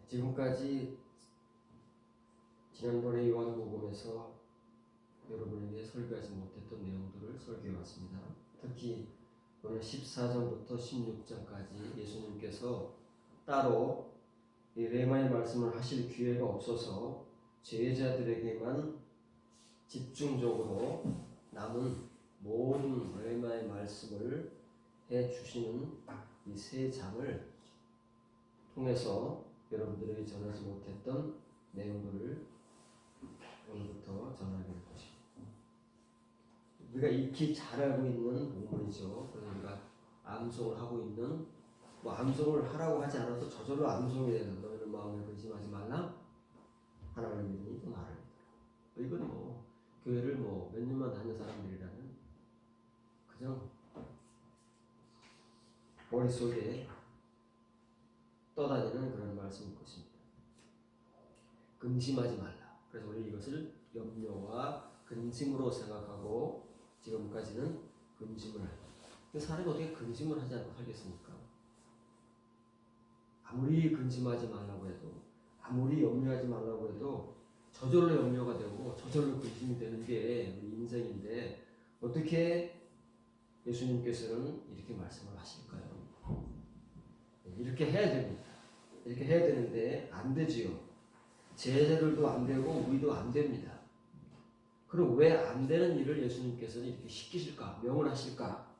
지금까지 지난번에 요한복음에서 여러분에게 설교하지 못했던 내용들을 설교해 왔습니다. 특히 오늘 14장부터 16장까지 예수님께서 따로 이 레마의 말씀을 하실 기회가 없어서 제자들에게만 집중적으로 남은 모든 레마의 말씀을 해 주시는 이 세 장을 통해서 여러분들에게 전하지 못했던 내용들을 오늘부터 전하게 될 것입니다. 우리가 익히 잘 알고 있는 본문이죠. 그래서 우리가 암송을 하고 있는, 암송을 하라고 하지 않아도 저절로 암송이 돼서 너희는 마음을 근심하지 말라 하나님의 믿음이 또 나를 믿어라. 이건 교회를 몇 년만 다닌 사람들이라면 그냥 머릿속에 떠다니는 그런 말씀일 것입니다. 근심하지 말라. 그래서 우리 이것을 염려와 근심으로 생각하고 지금까지는 근심을 하죠. 사람이 어떻게 근심을 하지 않고 살겠습니까? 아무리 근심하지 말라고 해도, 아무리 염려하지 말라고 해도 저절로 염려가 되고 저절로 근심이 되는 게 우리 인생인데 어떻게 예수님께서는 이렇게 말씀을 하실까요? 이렇게 해야 됩니다. 이렇게 해야 되는데 안 되지요. 제자들도 안 되고 우리도 안 됩니다. 그럼 왜 안 되는 일을 예수님께서는 이렇게 시키실까? 명을 하실까?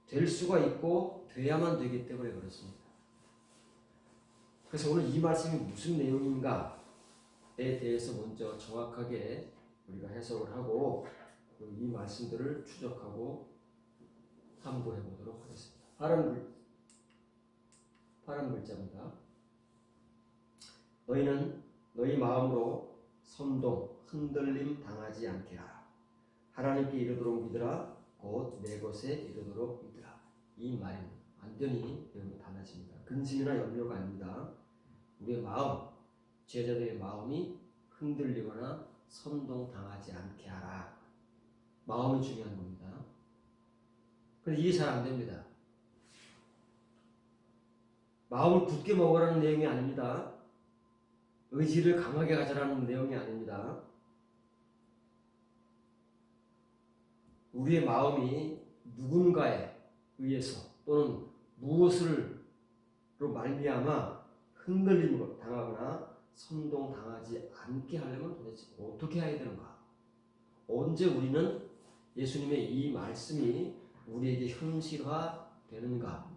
될 수가 있고 돼야만 되기 때문에 그렇습니다. 그래서 오늘 이 말씀이 무슨 내용인가에 대해서 먼저 정확하게 우리가 해석을 하고 이 말씀들을 추적하고 탐구해 보도록 하겠습니다. 파란 글자입니다. 너희는 너희 마음으로 선동, 흔들림 당하지 않게 하라. 하나님께 이르도록 믿으라. 곧 내 것에 이르도록 믿으라. 이 말입니다. 완전히 여러분 달라집니다. 근심이나 염려가 아닙니다. 우리의 마음, 제자들의 마음이 흔들리거나 선동 당하지 않게 하라. 마음이 중요한 겁니다. 그런데 이게 잘 안 됩니다. 마음을 굳게 먹으라는 내용이 아닙니다. 의지를 강하게 가져라는 내용이 아닙니다. 우리의 마음이 누군가에 의해서 또는 무엇으로 말미암아 흔들림을 당하거나 선동당하지 않게 하려면 도대체 어떻게 해야 되는가? 언제 우리는 예수님의 이 말씀이 우리에게 현실화되는가?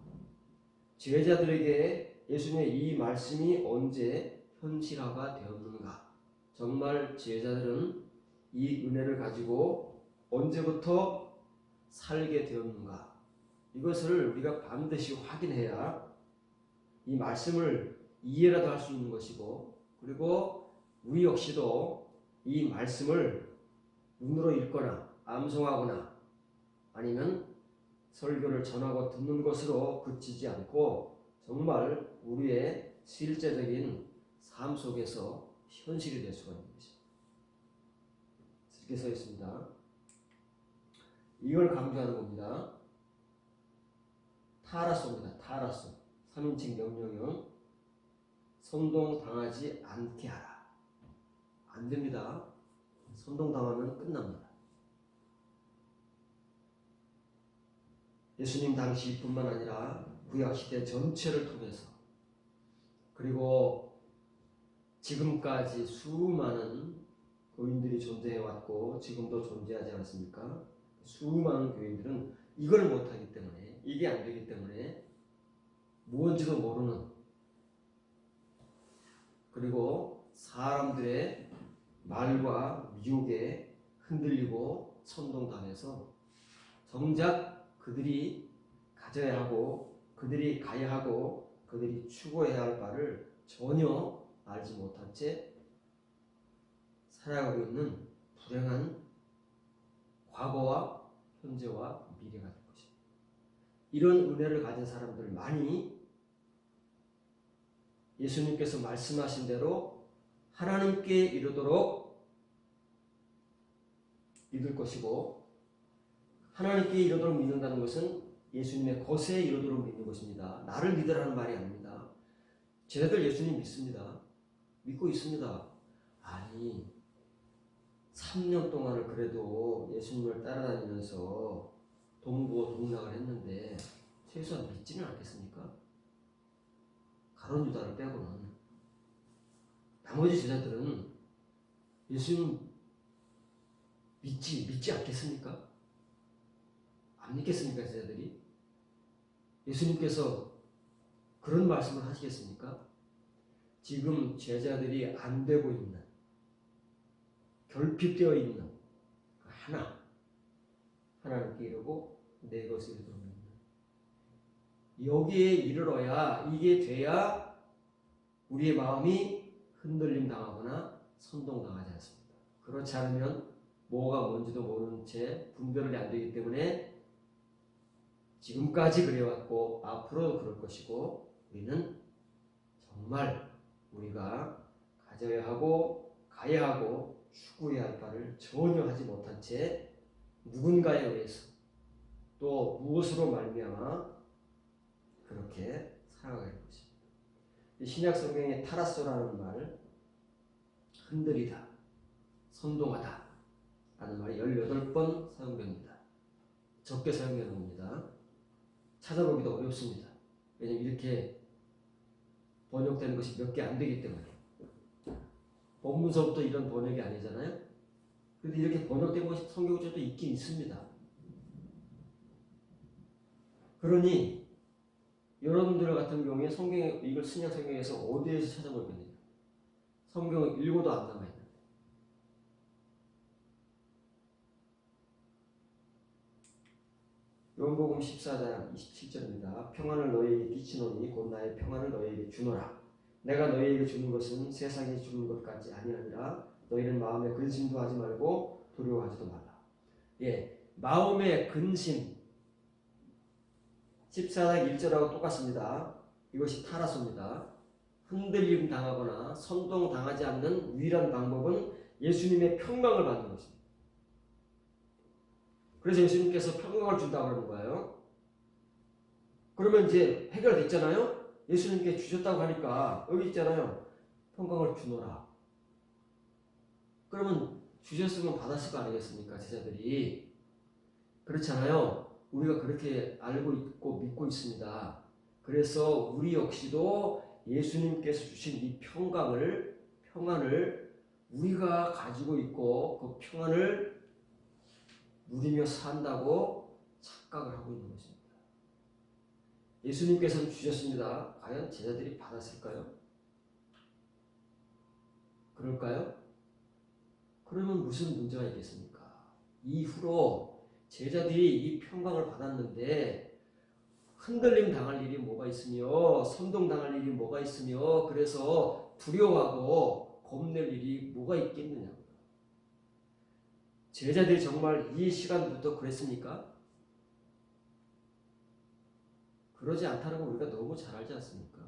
제자들에게 예수님의 이 말씀이 언제 현실화가 되었는가? 정말 제자들은 이 은혜를 가지고 언제부터 살게 되었는가? 이것을 우리가 반드시 확인해야 이 말씀을 이해라도 할 수 있는 것이고, 그리고 우리 역시도 이 말씀을 눈으로 읽거나 암송하거나 아니면 설교를 전하고 듣는 것으로 그치지 않고 정말 우리의 실제적인 삶 속에서 현실이 될 수가 있는 것입니다. 이렇게 써 있습니다. 이걸 강조하는 겁니다. 타라소입니다. 타라소. 3인칭 명령형. 선동당하지 않게 하라. 안 됩니다. 선동당하면 끝납니다. 예수님 당시뿐만 아니라 구약시대 전체를 통해서 그리고 지금까지 수많은 교인들이 존재해왔고 지금도 존재하지 않습니까? 수많은 교인들은 이걸 못하기 때문에, 이게 안 되기 때문에 무언지도 모르는, 그리고 사람들의 말과 미혹에 흔들리고 선동당해서 정작 그들이 가져야 하고 그들이 가야 하고 그들이 추구해야 할 바를 전혀 알지 못한 채 살아가고 있는 불행한 과거와 현재와 미래가 될 것입니다. 이런 은혜를 가진 사람들 많이 예수님께서 말씀하신 대로 하나님께 이르도록 믿을 것이고, 하나님께 이르도록 믿는다는 것은 예수님의 것에 이르도록 믿는 것입니다. 나를 믿으라는 말이 아닙니다. 제자들 예수님 믿습니다. 믿고 있습니다. 아니 3년 동안을 그래도 예수님을 따라다니면서 동고동락을 했는데 최소한 믿지는 않겠습니까? 가룟 유다를 빼고는. 나머지 제자들은 예수님 믿지 않겠습니까? 안 믿겠습니까, 제자들이? 예수님께서 그런 말씀을 하시겠습니까? 지금 제자들이 안 되고 있는, 결핍되어 있는 하나님께 이르고 내 것을 이루는 여기에 이르러야, 이게 돼야 우리의 마음이 흔들림 당하거나 선동당하지 않습니다. 그렇지 않으면 뭐가 뭔지도 모르는 채 분별이 안 되기 때문에 지금까지 그래왔고 앞으로도 그럴 것이고, 우리는 정말 우리가 가져야 하고 가야 하고 추구해야 할 바를 전혀 하지 못한 채 누군가에 의해서 또 무엇으로 말미암아 그렇게 살아가게 된 것입니다. 신약 성경의 타라소라는 말, 흔들리다, 선동하다 라는 말이 18번 사용됩니다. 적게 사용되는 겁니다. 찾아보기도 어렵습니다. 왜냐하면 이렇게 번역되는 것이 몇 개 안 되기 때문에. 본문서부터 이런 번역이 아니잖아요. 그런데 이렇게 번역된 것이 성경에도 있긴 있습니다. 그러니 여러분들 같은 경우에 성경에 이걸 신약 성경에서 어디에서 찾아보겠느냐? 성경을 읽어도 안 나와 있는데. 요한복음 14장 27절입니다. 평안을 너희에게 끼치노니 곧 나의 평안을 너희에게 주노라. 내가 너희에게 주는 것은 세상이 주는 것 같지 아니하니라. 너희는 마음에 근심도 하지 말고 두려워하지도 말라. 예, 마음의 근심 14장 1절하고 똑같습니다. 이것이 타라소입니다. 흔들림 당하거나 선동 당하지 않는 유일한 방법은 예수님의 평강을 받는 것입니다. 그래서 예수님께서 평강을 준다고 하는 거예요. 그러면 이제 해결됐잖아요. 예수님께 주셨다고 하니까 여기 있잖아요. 평강을 주노라. 그러면 주셨으면 받았을 거 아니겠습니까? 제자들이. 그렇잖아요. 우리가 그렇게 알고 있고 믿고 있습니다. 그래서 우리 역시도 예수님께서 주신 이 평안을 우리가 가지고 있고 그 평안을 누리며 산다고 착각을 하고 있는 것입니다. 예수님께서는 주셨습니다. 과연 제자들이 받았을까요? 그럴까요? 그러면 무슨 문제가 있겠습니까? 이후로 제자들이 이 평강을 받았는데 흔들림 당할 일이 뭐가 있으며 선동 당할 일이 뭐가 있으며 그래서 두려워하고 겁낼 일이 뭐가 있겠느냐? 제자들이 정말 이 시간부터 그랬습니까? 그러지 않다는 걸 우리가 너무 잘 알지 않습니까?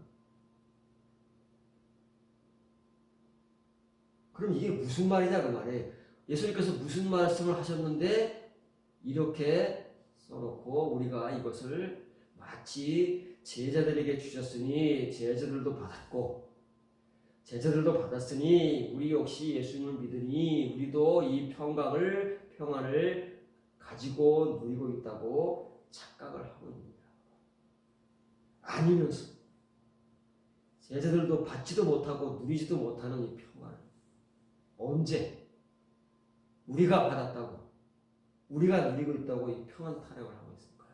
그럼 이게 무슨 말이냐 그 말이에요. 예수님께서 무슨 말씀을 하셨는데 이렇게 써놓고 우리가 이것을 마치 제자들에게 주셨으니 제자들도 받았으니 우리 역시 예수님을 믿으니 우리도 이 평안을 가지고 누리고 있다고 착각을 하고 있습니다. 아니면서 제자들도 받지도 못하고 누리지도 못하는 이 평안을 언제 우리가 받았다고 우리가 누리고 있다고 이 평안 타령을 하고 있을까요?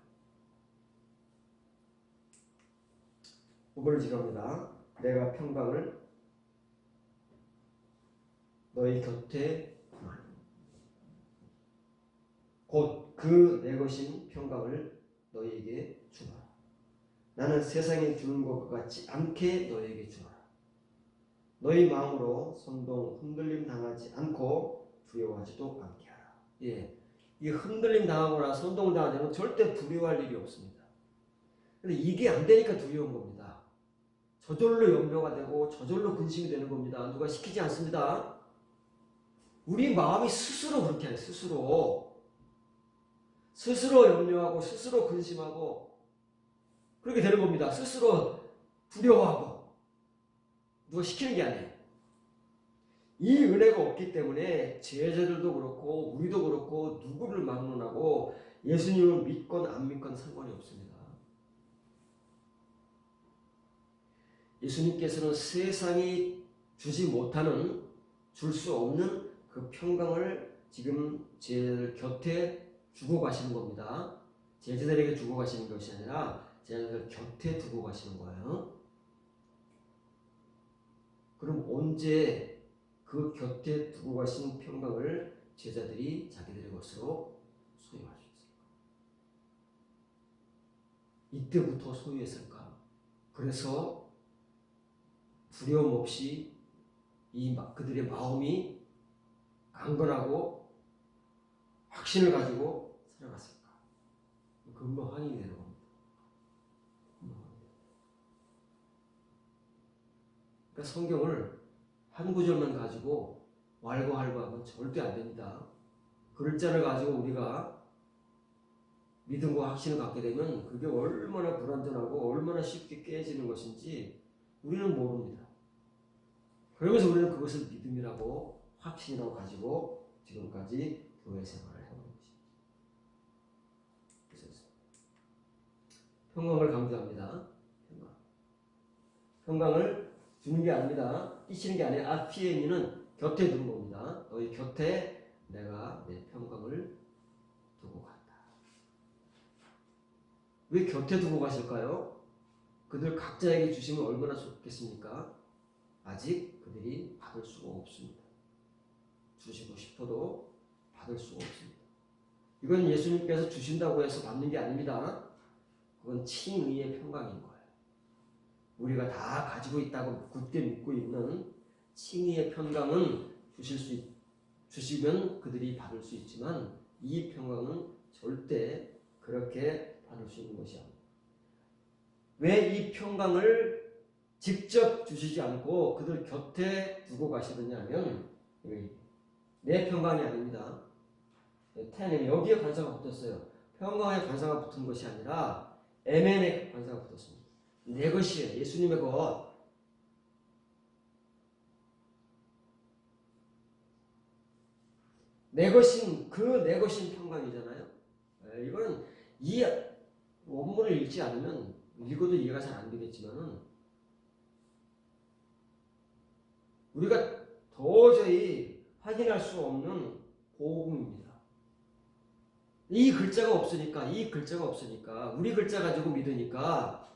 5번을 지갑니다. 내가 평강을 너희 곁에 두나니 곧 그 내 것인 평강을 너희에게 주노라. 나는 세상에 주는 것 같지 않게 너희에게 주노라. 너희 마음으로 선동 흔들림 당하지 않고 두려워하지도 않게 하라. 예, 이 흔들림 당하거나 선동 당하면 절대 두려워할 일이 없습니다. 근데 이게 안 되니까 두려운 겁니다. 저절로 염려가 되고 저절로 근심이 되는 겁니다. 누가 시키지 않습니다. 우리 마음이 스스로 그렇게 해요. 스스로 염려하고 스스로 근심하고 그렇게 되는 겁니다. 스스로 두려워하고 누가 시키는 게 아니에요. 이 은혜가 없기 때문에 제자들도 그렇고 우리도 그렇고 누구를 막론하고 예수님을 믿건 안 믿건 상관이 없습니다. 예수님께서는 세상이 주지 못하는, 줄 수 없는 그 평강을 지금 제자들 곁에 주고 가시는 겁니다. 제자들에게 주고 가시는 것이 아니라 제자들 곁에 두고 가시는 거예요. 그럼 언제 그 곁에 두고 가신 평강을 제자들이 자기들의 것으로 소유할 수 있을까? 이때부터 소유했을까? 그래서 두려움 없이 그들의 마음이 강건하고 확신을 가지고 살아갔을까? 금방 확인이 되는 겁니다. 그러니까 성경을 한 구절만 가지고 왈가왈부하면 절대 안 됩니다. 글자를 가지고 우리가 믿음과 확신을 갖게 되면 그게 얼마나 불완전하고 얼마나 쉽게 깨지는 것인지 우리는 모릅니다. 그러면서 우리는 그것을 믿음이라고 확신이라고 가지고 지금까지 교회 생활을 해오는 것입니다. 그래서 평강을 강조합니다. 평강을 주는 게 아닙니다. 끼치는 게 아니라 아피에미는 곁에 두는 겁니다. 너희 곁에 내가 내 평강을 두고 간다. 왜 곁에 두고 가실까요? 그들 각자에게 주시면 얼마나 좋겠습니까? 아직 그들이 받을 수가 없습니다. 주시고 싶어도 받을 수가 없습니다. 이건 예수님께서 주신다고 해서 받는 게 아닙니다. 그건 칭의의 평강인 거예요. 우리가 다 가지고 있다고 굳게 믿고 있는 칭의의 평강은 주시면 그들이 받을 수 있지만 이 평강은 절대 그렇게 받을 수 있는 것이 아닙니다. 왜 이 평강을 직접 주시지 않고 그들 곁에 두고 가시느냐면 내 평강이 아닙니다. 태는 여기에 관사가 붙었어요. 평강에 관사가 붙은 것이 아니라 에멘에 관사가 붙었습니다. 내 것이에요. 예수님의 것. 내 것인 평강이잖아요. 이거는 이 원문을 읽지 않으면 읽어도 이해가 잘 안 되겠지만은 우리가 도저히 확인할 수 없는 복음입니다. 이 글자가 없으니까 우리 글자 가지고 믿으니까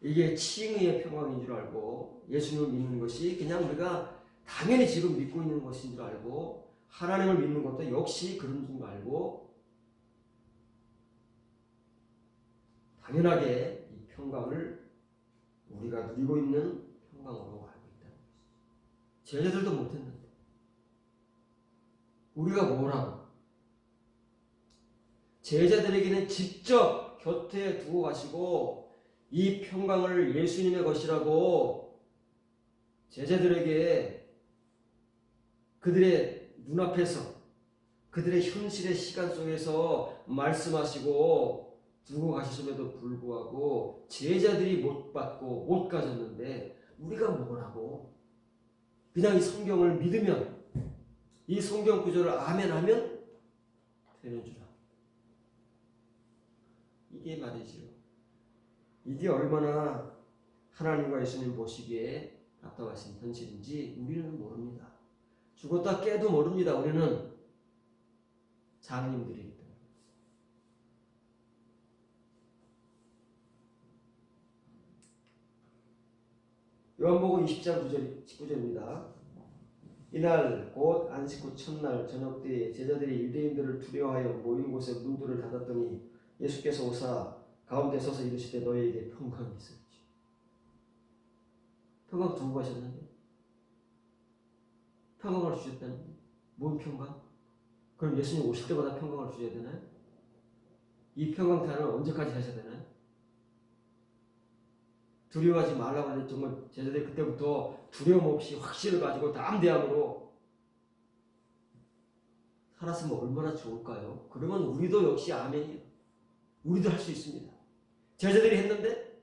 이게 칭의의 평강인 줄 알고 예수님을 믿는 것이 그냥 우리가 당연히 지금 믿고 있는 것인 줄 알고 하나님을 믿는 것도 역시 그런 줄 알고 당연하게 이 평강을 우리가 누리고 있는 평강으로 알고 있다는 것이죠. 제자들도 못했는데 우리가 뭐라고? 제자들에게는 직접 곁에 두고 가시고 이 평강을 예수님의 것이라고 제자들에게 그들의 눈앞에서 그들의 현실의 시간 속에서 말씀하시고 두고 가셨음에도 불구하고 제자들이 못 받고 못 가졌는데 우리가 뭐라고? 그냥 이 성경을 믿으면 이 성경 구절을 아멘하면 되는 줄 압니다. 이게 말이죠. 이게 얼마나 하나님과 예수님 보시기에 답답하신 현실인지 우리는 모릅니다. 죽었다 깨도 모릅니다. 우리는 장님들이기 때문에. 요한복음 20장 19절입니다. 이날 곧 안식 후 첫날 저녁 때에 제자들이 유대인들을 두려워하여 모인 곳에 문들을 닫았더니 예수께서 오사 가운데 서서 이르시되 너희에게 평강이 있을지. 평강 두고 가셨는데 평강을 주셨다는데 뭔 평강? 그럼 예수님 오실 때마다 평강을 주셔야 되나요? 이 평강 단을 언제까지 하셔야 되나요? 두려워하지 말라고 하는데 정말 제자들이 그때부터 두려움 없이 확신을 가지고 담대함으로 살았으면 얼마나 좋을까요? 그러면 우리도 역시 아멘이에요. 우리도 할 수 있습니다. 제자들이 했는데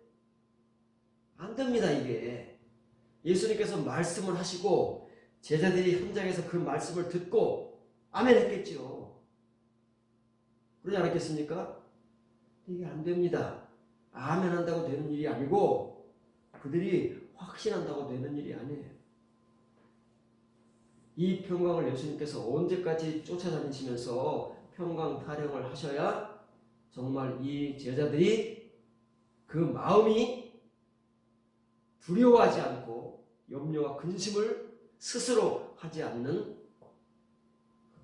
안 됩니다. 이게 예수님께서 말씀을 하시고 제자들이 현장에서 그 말씀을 듣고 아멘 했겠지요. 그러지 않았겠습니까? 이게 안 됩니다. 아멘 한다고 되는 일이 아니고 그들이 확신한다고 되는 일이 아니에요. 이 평강을 예수님께서 언제까지 쫓아다니시면서 평강 타령을 하셔야 정말 이 제자들이 그 마음이 두려워하지 않고 염려와 근심을 스스로 하지 않는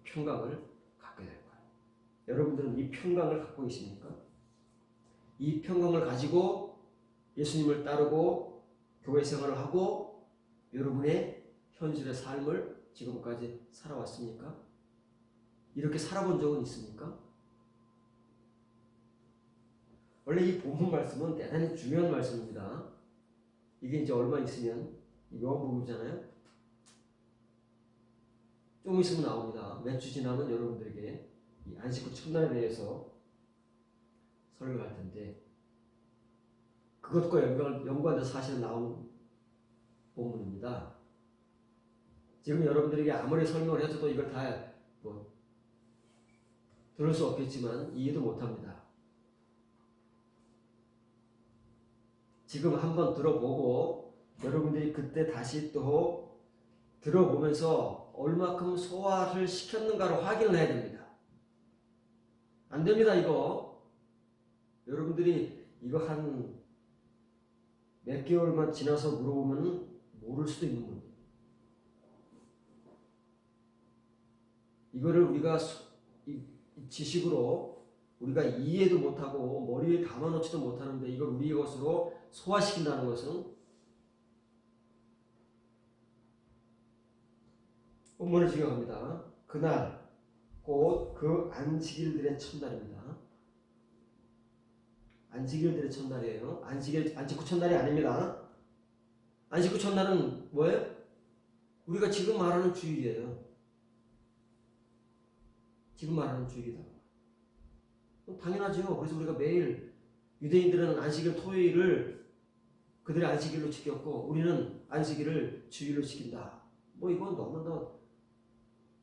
평강을 갖게 될 거예요. 여러분들은 이 평강을 갖고 계십니까? 이 평강을 가지고 예수님을 따르고 교회 생활을 하고 여러분의 현실의 삶을 지금까지 살아왔습니까? 이렇게 살아본 적은 있습니까? 원래 이 본문 말씀은 대단히 중요한 말씀입니다. 이게 이제 얼마 있으면 요한복음이잖아요. 좀 있으면 나옵니다. 몇 주 지나면 여러분들에게 이 안식 후 첫날에 대해서 설교할 텐데 그것과 연관돼서 사실은 나오는 본문입니다. 지금 여러분들에게 아무리 설명을 해줘도 이걸 다 들을 수 없겠지만 이해도 못합니다. 지금 한번 들어보고 여러분들이 그때 다시 또 들어보면서 얼마큼 소화를 시켰는가를 확인을 해야 됩니다. 안 됩니다, 이거. 여러분들이 이거 한 몇 개월만 지나서 물어보면 모를 수도 있는 겁니다. 이거를 우리가 지식으로 우리가 이해도 못하고 머리에 담아놓지도 못하는데 이걸 우리의 것으로 소화시킨다는 것은 본문을 지경합니다. 그날 곧 그 안식일들의 첫날입니다. 안식일들의 첫날이에요. 안식 후 첫날이 아닙니다. 안식 후 첫날은 뭐예요? 우리가 지금 말하는 주일이에요. 지금 말하는 주일이다. 당연하죠. 그래서 우리가 매일 유대인들은 안식일 토요일을 그들의 안식일로 지켰고 우리는 안식일을 주일로 지킨다. 이건 너무나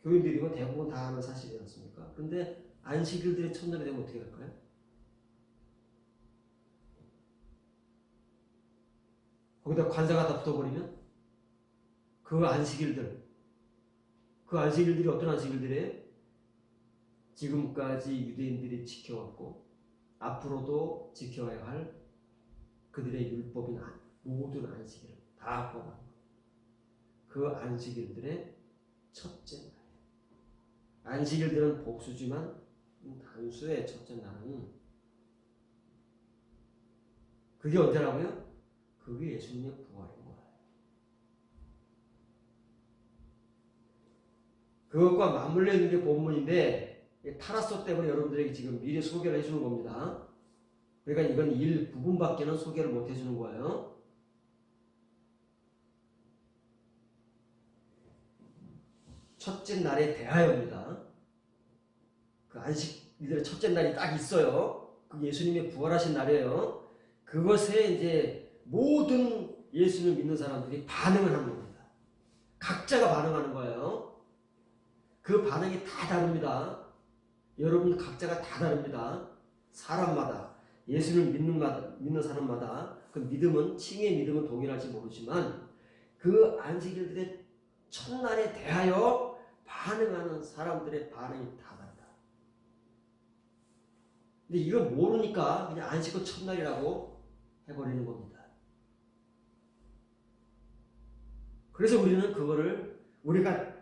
교인들이고 대부분 다 아는 사실이지 않습니까? 그런데 안식일들의 첫날이 되면 어떻게 할까요? 거기다 관사가 다 붙어버리면 그 안식일들이 어떤 안식일들이에요? 지금까지 유대인들이 지켜왔고 앞으로도 지켜야 할 그들의 율법인 모든 안식일을 다 포함한 그 안식일들의 첫째 날이에요. 안식일들은 복수지만 단수의 첫째 날은 그게 언제라고요? 그게 예수님의 부활인 거예요. 그것과 맞물려 있는 게 본문인데 타라소 때문에 여러분들에게 지금 미리 소개를 해주는 겁니다. 그러니까 이건 일부분밖에는 소개를 못 해주는 거예요. 첫째 날에 대하여입니다. 그 안식일의 첫째 날이 딱 있어요. 그 예수님이 부활하신 날이에요. 그것에 이제 모든 예수를 믿는 사람들이 반응을 하는 겁니다. 각자가 반응하는 거예요. 그 반응이 다 다릅니다. 여러분 각자가 다 다릅니다. 사람마다 예수를 믿는 사람마다 그 믿음은 칭의 믿음은 동일할지 모르지만 그 안식일들의 첫날에 대하여 반응하는 사람들의 반응이 다 다르다. 근데 이걸 모르니까 그냥 안식 후 첫날이라고 해버리는 겁니다. 그래서 우리는 그거를 우리가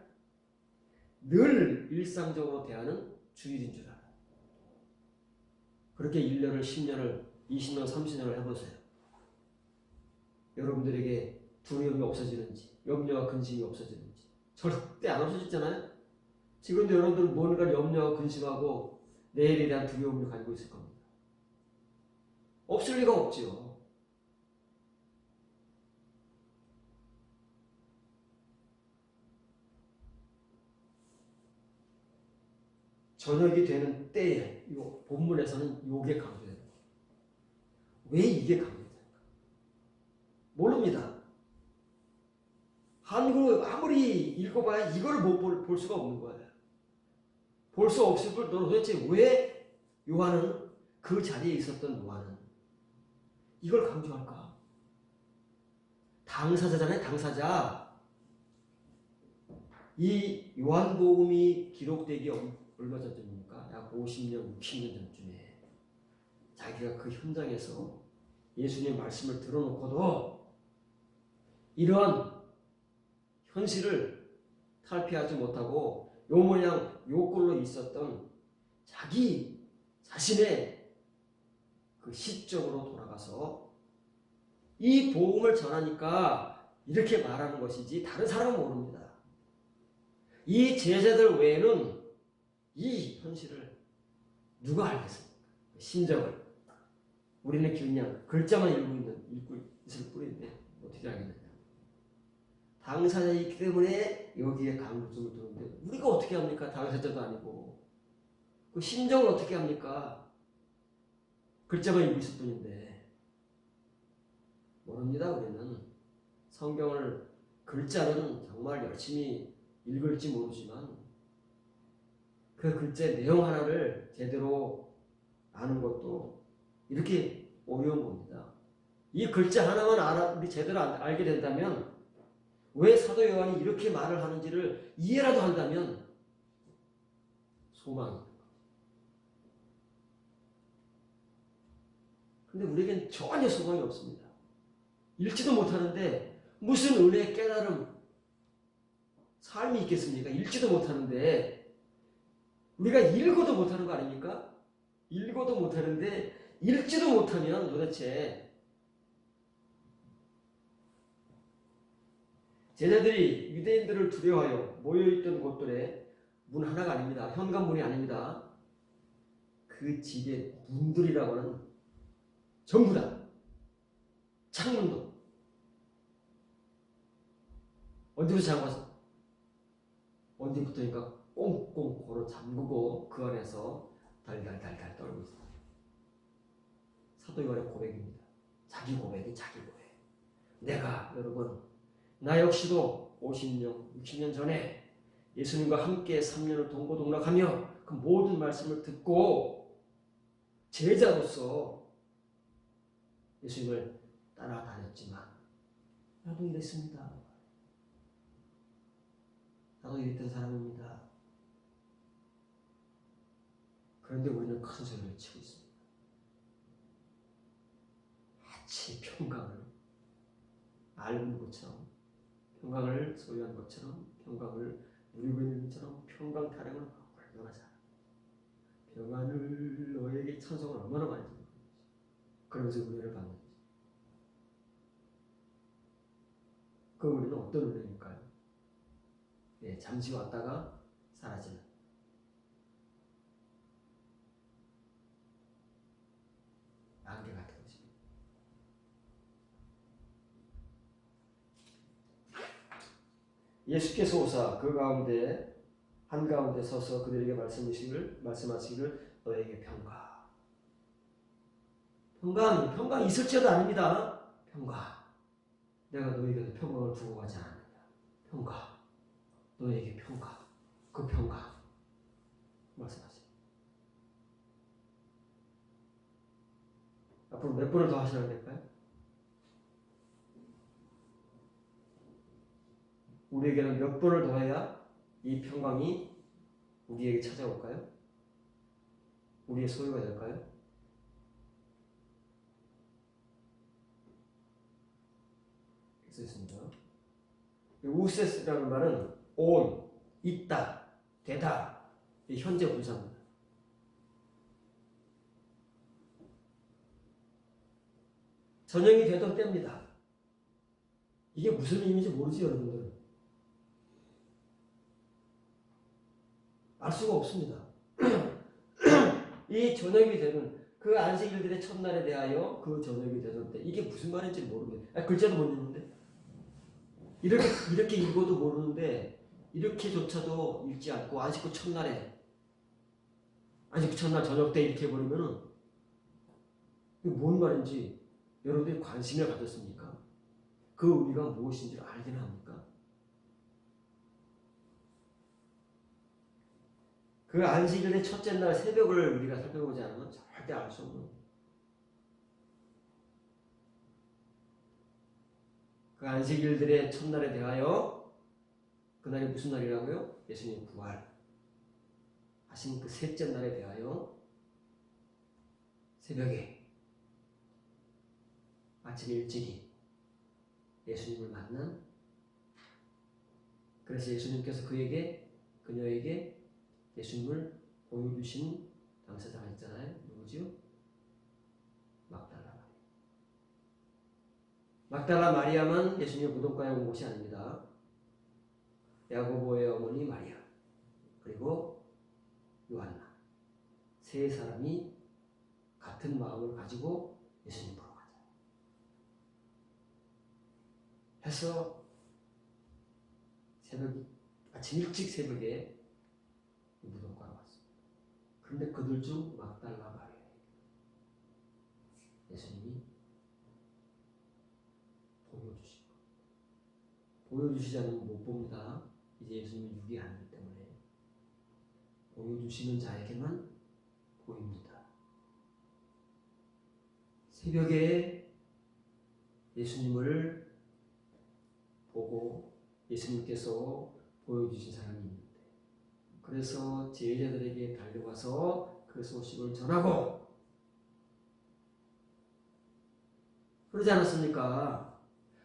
늘 일상적으로 대하는 주일인 줄 알아요. 그렇게 1년을 10년을 20년 30년을 해보세요. 여러분들에게 두려움이 없어지는지 염려와 근심이 없어지는지 절대 안 없어졌잖아요. 지금도 여러분들은 뭔가 염려하고 근심하고 내일에 대한 두려움을 가지고 있을 겁니다. 없을 리가 없죠. 저녁이 되는 때에 이 본문에서는 이게 강조돼요. 왜 이게 강조될까? 모릅니다. 한국어 아무리 읽어봐야 이걸 못 볼 수가 없는 거예요. 볼 수 없을 걸 도대체 왜 요한은 그 자리에 있었던 요한은 이걸 강조할까? 당사자잖아요. 당사자. 이 요한복음이 기록되기 얼마 전쯤입니까? 약 50년, 60년 전쯤에 자기가 그 현장에서 예수님의 말씀을 들어놓고도 이러한 현실을 탈피하지 못하고 요 모양 요 꼴로 있었던 자기 자신의 그 시점으로 돌아가서 이 복음을 전하니까 이렇게 말하는 것이지 다른 사람은 모릅니다. 이 제자들 외에는 이 현실을 누가 알겠습니까? 심정을. 우리는 그냥 글자만 읽고 있을 뿐인데 어떻게 알겠느냐. 당사자이기 때문에 여기에 강조점을 두는데 우리가 어떻게 합니까? 당사자도 아니고. 그 심정을 어떻게 합니까? 글자만 읽고 있을 뿐인데. 모릅니다. 우리는. 성경을 글자는 정말 열심히 읽을지 모르지만 그 글자의 내용 하나를 제대로 아는 것도 이렇게 어려운 겁니다. 이 글자 하나만 우리 제대로 알게 된다면 왜 사도 요한이 이렇게 말을 하는지를 이해라도 한다면 소망입니다. 근데 우리에겐 전혀 소망이 없습니다. 읽지도 못하는데 무슨 은혜, 깨달음, 삶이 있겠습니까? 읽지도 못하는데 우리가 읽어도 못하는 거 아닙니까? 읽어도 못하는데 읽지도 못하면 도대체 제자들이 유대인들을 두려워하여 모여있던 곳들에 문 하나가 아닙니다. 현관문이 아닙니다. 그 집의 문들이라고 하는 전부 다 창문도 언제부터 잠가서 언제부터니까 꽁꽁 걸어 잠그고 그 안에서 달달달달 떨고 있어요. 사도 요한의 고백입니다. 자기 고백이 자기 고백. 내가 여러분 나 역시도 50년, 60년 전에 예수님과 함께 3년을 동고동락하며 그 모든 말씀을 듣고 제자로서 예수님을 따라다녔지만 나도 이랬습니다. 나도 이랬던 사람입니다. 그런데 우리는 큰 소리를 치고 있습니다. 마치 평강을 알고 있는 것처럼, 평강을 소유한 것처럼, 평강을 누리고 있는 것처럼 평강 타령을 얼마나 잘합니다. 평안을 너에게 찬송을 얼마나 많이 듣는 거지. 그러면서 은혜를 받는 거지. 그 우리는 어떤 은혜일까요? 네, 잠시 왔다가 사라지는. 안개 같은 것입니다. 예수께서 오사 그 가운데 한가운데 서서 그들에게 말씀하시기를 너에게 평강. 평강 있을지어도 아닙니다. 평강. 내가 너에게 평강을 두고 가지 않았느냐. 평강. 너에게 평강. 그 평강. 말씀하세요. 앞으로 몇 번을 더 하셔야 될까요? 우리에게는 몇 번을 더 해야 이 평강이 우리에게 찾아올까요? 우리의 소유가 될까요? 있습니다. 우세스라는 말은 온, 있다, 되다, 현재 분사입니다. 전형이 되던 때입니다. 이게 무슨 의미인지 모르지 여러분들. 알 수가 없습니다. 이 저녁이 되는 그 안식일들의 첫날에 대하여 그 저녁이 되던 때 이게 무슨 말인지 모르겠어요. 글자도 못 읽는데 이렇게 읽어도 모르는데 이렇게조차도 읽지 않고 안식구 첫날에 안식구 첫날 저녁 때 이렇게 해버리면은 이게 뭔 말인지 여러분들이 관심을 가졌습니까? 그 의미가 무엇인지 알기는 합니까? 그 안식일의 첫째 날 새벽을 우리가 살펴보지 않으면 절대 알 수 없는 거예요. 그 안식일들의 첫날에 대하여 그날이 무슨 날이라고요? 예수님 부활 하신 그 셋째 날에 대하여 새벽에 아침 일찍이 예수님을 만난, 그래서 예수님께서 그녀에게 예수님을 보여주신 당사자가 있잖아요. 누구죠? 막달라. 막달라 마리아만 예수님의 무덤가에 온 것이 아닙니다. 야고보의 어머니 마리아, 그리고 요한나, 세 사람이 같은 마음을 가지고 예수님 보러 가자 해서 아침 일찍 새벽에 무덤가로 왔습니다. 그런데 그들 중 막달라 마리아, 예수님이 보여주시지 않으면 못 봅니다. 이제 예수님은 육이 아니기 때문에 보여주시는 자에게만 보입니다. 새벽에 예수님을 보고 예수님께서 보여주신 사람이 있는데, 그래서 제자들에게 달려가서 그 소식을 전하고, 그러지 않았습니까?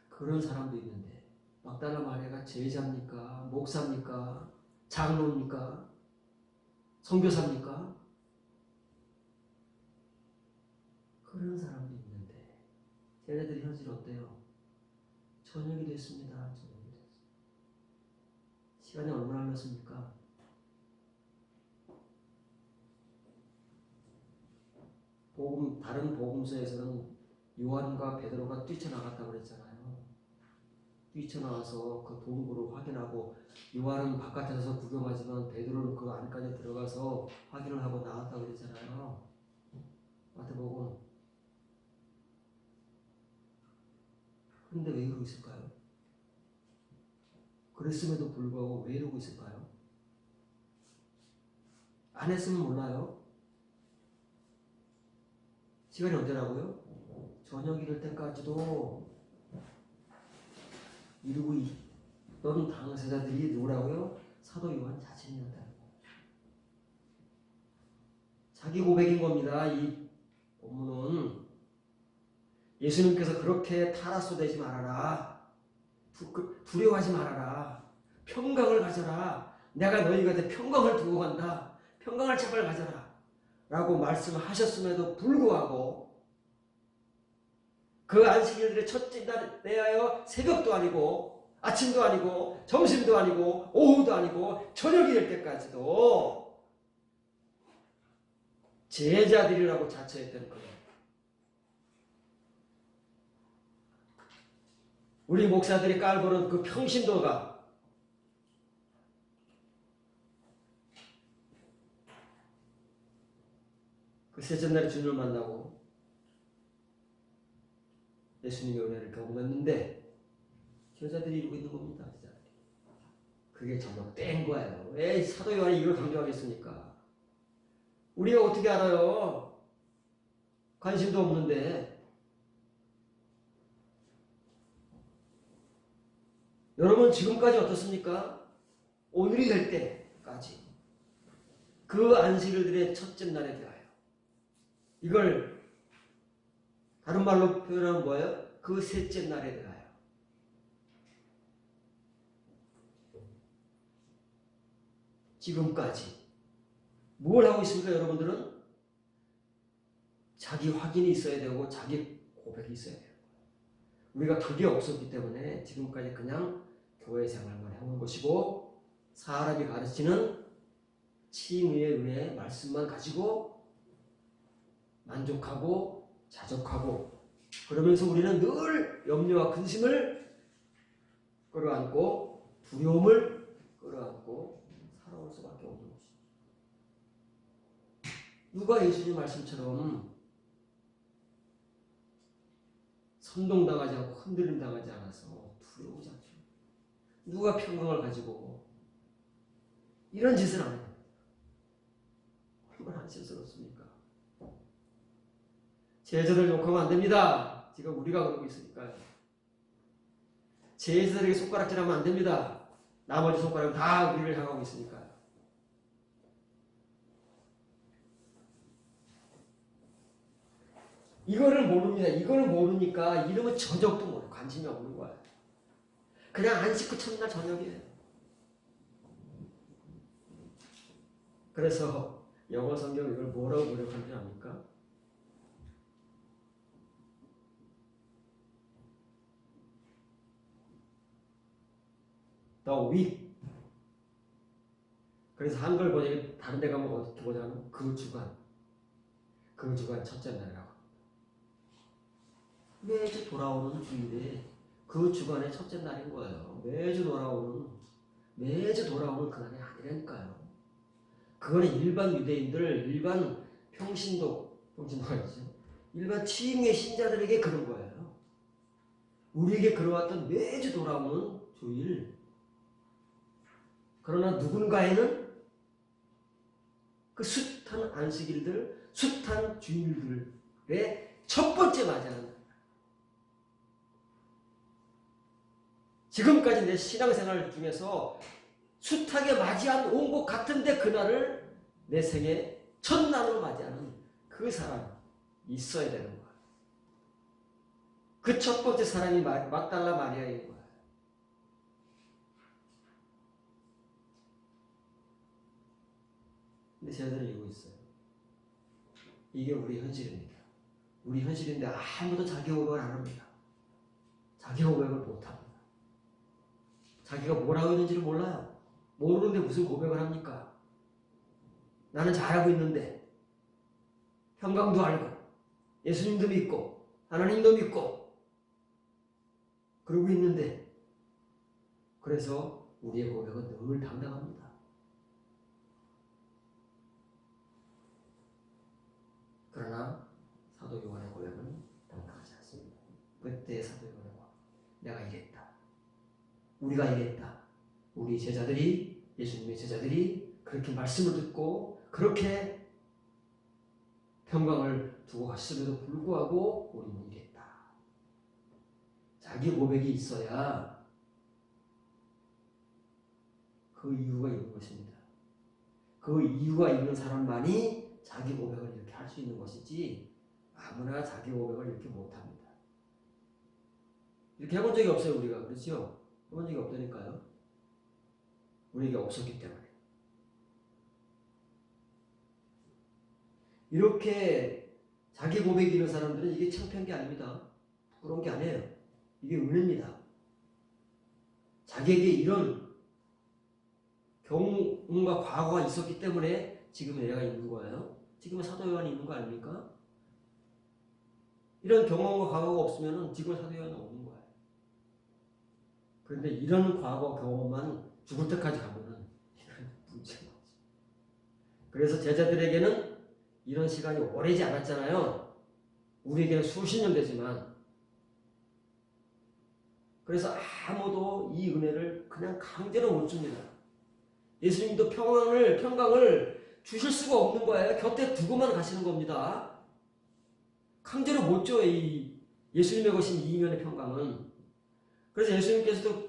그런 사람도 있는데, 막달라 마리아가 제자입니까? 목사입니까? 장로입니까? 선교사입니까? 그런 사람도 있는데, 제자들이 현실 어때요? 저녁이 됐습니다. 저녁이 됐습니다. 시간이 얼마나 흘렀습니까? 다른 복음서에서는 요한과 베드로가 뛰쳐나갔다고 그랬잖아요. 뛰쳐나와서 그 동굴을 확인하고, 요한은 바깥에서 구경하지만 베드로는 그 안까지 들어가서 확인을 하고 나왔다고 그랬잖아요. 마태복음. 그런데 왜 이러고 있을까요? 그랬음에도 불구하고 왜 이러고 있을까요? 안 했으면 몰라요. 시간이 언제라고요? 저녁 이럴 때까지도 이루고 있던 당사자들이 누구라고요? 사도 요한 자신이었다는 거예요. 자기 고백인 겁니다. 이 본문은 예수님께서 그렇게 타라소되지 말아라, 두려워하지 말아라, 평강을 가져라, 내가 너희 곁에 평강을 두고 간다, 평강을 제발 가져라 라고 말씀하셨음에도 불구하고 그 안식일들의 첫째 날에 대하여 새벽도 아니고 아침도 아니고 점심도 아니고 오후도 아니고 저녁이 될 때까지도 제자들이라고 자처했던 거예요. 우리 목사들이 깔보는 그 평신도가 그 셋째 날에 주님을 만나고 예수님의 은혜를 경험했는데 제자들이 이러고 있는 겁니다. 제자들이. 그게 잘못된 거예요. 왜 사도 요한이 이걸 강조하겠습니까? 우리가 어떻게 알아요? 관심도 없는데. 여러분 지금까지 어떻습니까? 오늘이 될 때까지 그 안식일들의 첫째 날에 대하여, 이걸 다른 말로 표현하면 뭐예요? 그 셋째 날에 대하여 지금까지 뭘 하고 있습니까? 여러분들은 자기 확인이 있어야 되고 자기 고백이 있어야 돼요. 우리가 그게 없었기 때문에 지금까지 그냥 교회 생활만 해온 것이고, 사람이 가르치는 칭의의 은혜의 말씀만 가지고 만족하고 자족하고, 그러면서 우리는 늘 염려와 근심을 끌어안고 두려움을 끌어안고 살아올 수밖에 없는 것입니다. 누가 예수님 말씀처럼 선동당하지 않고 흔들림 당하지 않아서 두려우지 않죠. 누가 평강을 가지고 이런 짓을 안 해요. 얼마나 안쓰럽습니까? 제자들 욕하면 안 됩니다. 지금 우리가 그러고 있으니까요. 제자들에게 손가락질하면 안 됩니다. 나머지 손가락은 다 우리를 향하고 있으니까요. 이거를 모릅니다. 이거를 모르니까 이름은 저녁도 모르고 관심이 없는 거예요. 그냥 안 씻고 첫날 저녁이에요. 그래서 영어 성경 이걸 뭐라고 번역한 줄 압니까? The week. 그래서 한글 번역이 다른 데 가면 어떻게 보냐면 그 주간 첫째 날이라고. 매주 돌아오는 주일에 그 주간의 첫째 날인 거예요. 매주 돌아오는 그날이 아니라니까요. 그거는 일반 유대인들, 일반 평신도가 있죠. 일반 취임의 신자들에게 그런 거예요. 우리에게 그러왔던 매주 돌아오는 주일. 그러나 누군가에는 그 숱한 안식일들, 숱한 주일들의 첫 번째 맞이하는 날. 지금까지 내 신앙생활 중에서 숱하게 맞이한 온 것 같은데 그날을 내 생애 첫날로 맞이하는 그 사람이 있어야 되는 거야. 그 첫 번째 사람이 막달라 마리아인 거야. 근데 제자들은 이러고 있어요. 이게 우리 현실입니다. 우리 현실인데 아무도 자기 고백을 안 합니다. 자기 고백을 못 합니다. 자기가 뭐라고 있는지를 몰라요. 모르는데 무슨 고백을 합니까? 나는 잘하고 있는데 평강도 알고 예수님도 믿고 하나님도 믿고 그러고 있는데 그래서 우리의 고백은 늘 당당합니다. 그러나 사도 요한의 고백은 당당하지 않습니다. 그때 사도 요한의 고백, 내가 이랬다. 우리가 이랬다. 우리 제자들이, 예수님의 제자들이 그렇게 말씀을 듣고 그렇게 평강을 두고 갔음에도 불구하고 우리는 이랬다. 자기 고백이 있어야 그 이유가 있는 것입니다. 그 이유가 있는 사람만이 자기 고백을 이렇게 할 수 있는 것이지 아무나 자기 고백을 이렇게 못합니다. 이렇게 해본 적이 없어요. 우리가. 그렇죠? 해본 적이 없다니까요. 우리에게 없었기 때문에. 이렇게 자기 고백이 있는 사람들은 이게 창피한 게 아닙니다. 부끄러운 게 아니에요. 이게 은혜입니다. 자기에게 이런 경험과 과거가 있었기 때문에 지금 내가 있는 거예요. 지금은 사도 요한이 있는 거 아닙니까? 이런 경험과 과거가 없으면 지금 사도 요한은 없는 거예요. 그런데 이런 과거 경험만 죽을 때까지 가면은 이건 문제가 없지. 그래서 제자들에게는 이런 시간이 오래지 않았잖아요. 우리에게는 수십 년 되지만. 그래서 아무도 이 은혜를 그냥 강제로 못 줍니다. 예수님도 평강을 주실 수가 없는 거예요. 곁에 두고만 가시는 겁니다. 강제로 못 줘요. 이 예수님의 것인 이면의 평강은. 그래서 예수님께서도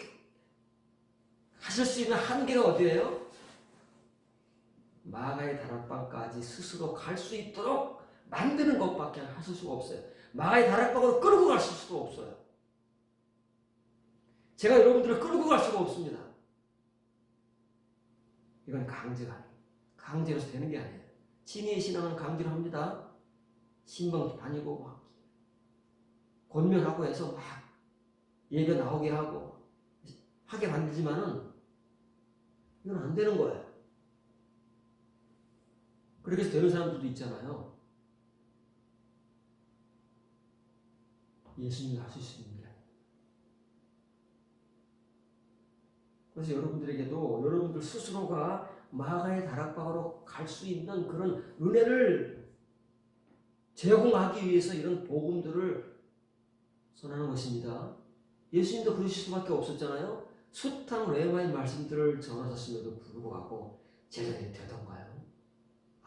하실 수 있는 한계가 어디예요? 마가의 다락방까지 스스로 갈 수 있도록 만드는 것밖에 하실 수가 없어요. 마가의 다락방으로 끌고 갈 수가 없어요. 제가 여러분들을 끌고 갈 수가 없습니다. 이건 강제가 아니에요. 강제로서 되는 게 아니에요. 진의의 신앙은 강제로 합니다. 신방 다니고 막 권면하고 해서 막 예배 나오게 하고 하게 만들지만은 이건 안 되는 거예요. 그렇게 해서 되는 사람들도 있잖아요. 예수님이 할 수 있는 게 아니에요. 그래서 여러분들에게도 여러분들 스스로가 마가의 다락방으로 갈 수 있는 그런 은혜를 제공하기 위해서 이런 복음들을 선하는 것입니다. 예수님도 그러실 수밖에 없었잖아요. 숱한 레마의 말씀들을 전하셨음에도 불구하고 제자들이 되던가요?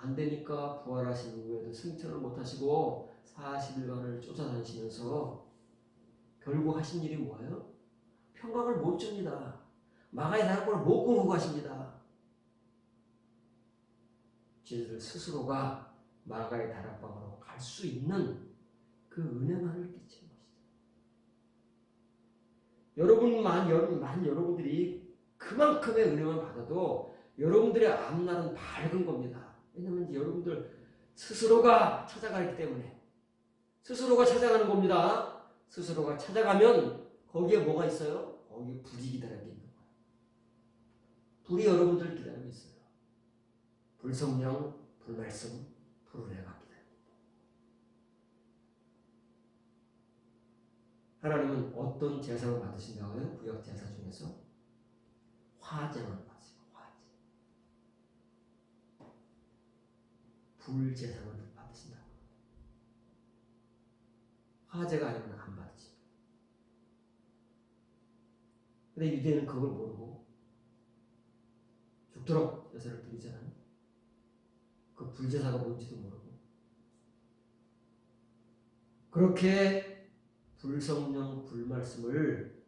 안 되니까 부활하신 이후에도 승천을 못하시고 40일간을 쫓아다니시면서 결국 하신 일이 뭐예요? 평강을 못 줍니다. 마가의 다락방을 못 꾸고 가십니다. 제자들 스스로가 마가의 다락방으로 갈 수 있는 그 은혜만을 끼친 것이죠. 여러분들이 그만큼의 은혜만 받아도 여러분들의 앞날은 밝은 겁니다. 왜냐하면 여러분들 스스로가 찾아가기 때문에 스스로가 찾아가는 겁니다. 스스로가 찾아가면 거기에 뭐가 있어요? 거기에 불이 기다리고 있는 거예요. 불이 여러분들 기다리고 있어요. 불성령, 불말씀, 불은혜가 기다립니다. 하나님은 어떤 제사를 받으신다고요? 구약 제사 중에서 화제만 받으세요. 화제. 불제사를 받으신다. 화제가 아니면 안 받으십니다. 근데 유대인은 그걸 모르고 죽도록 제사를 드리잖아요. 그 불제사가 뭔지도 모르고 그렇게 불성령 불말씀을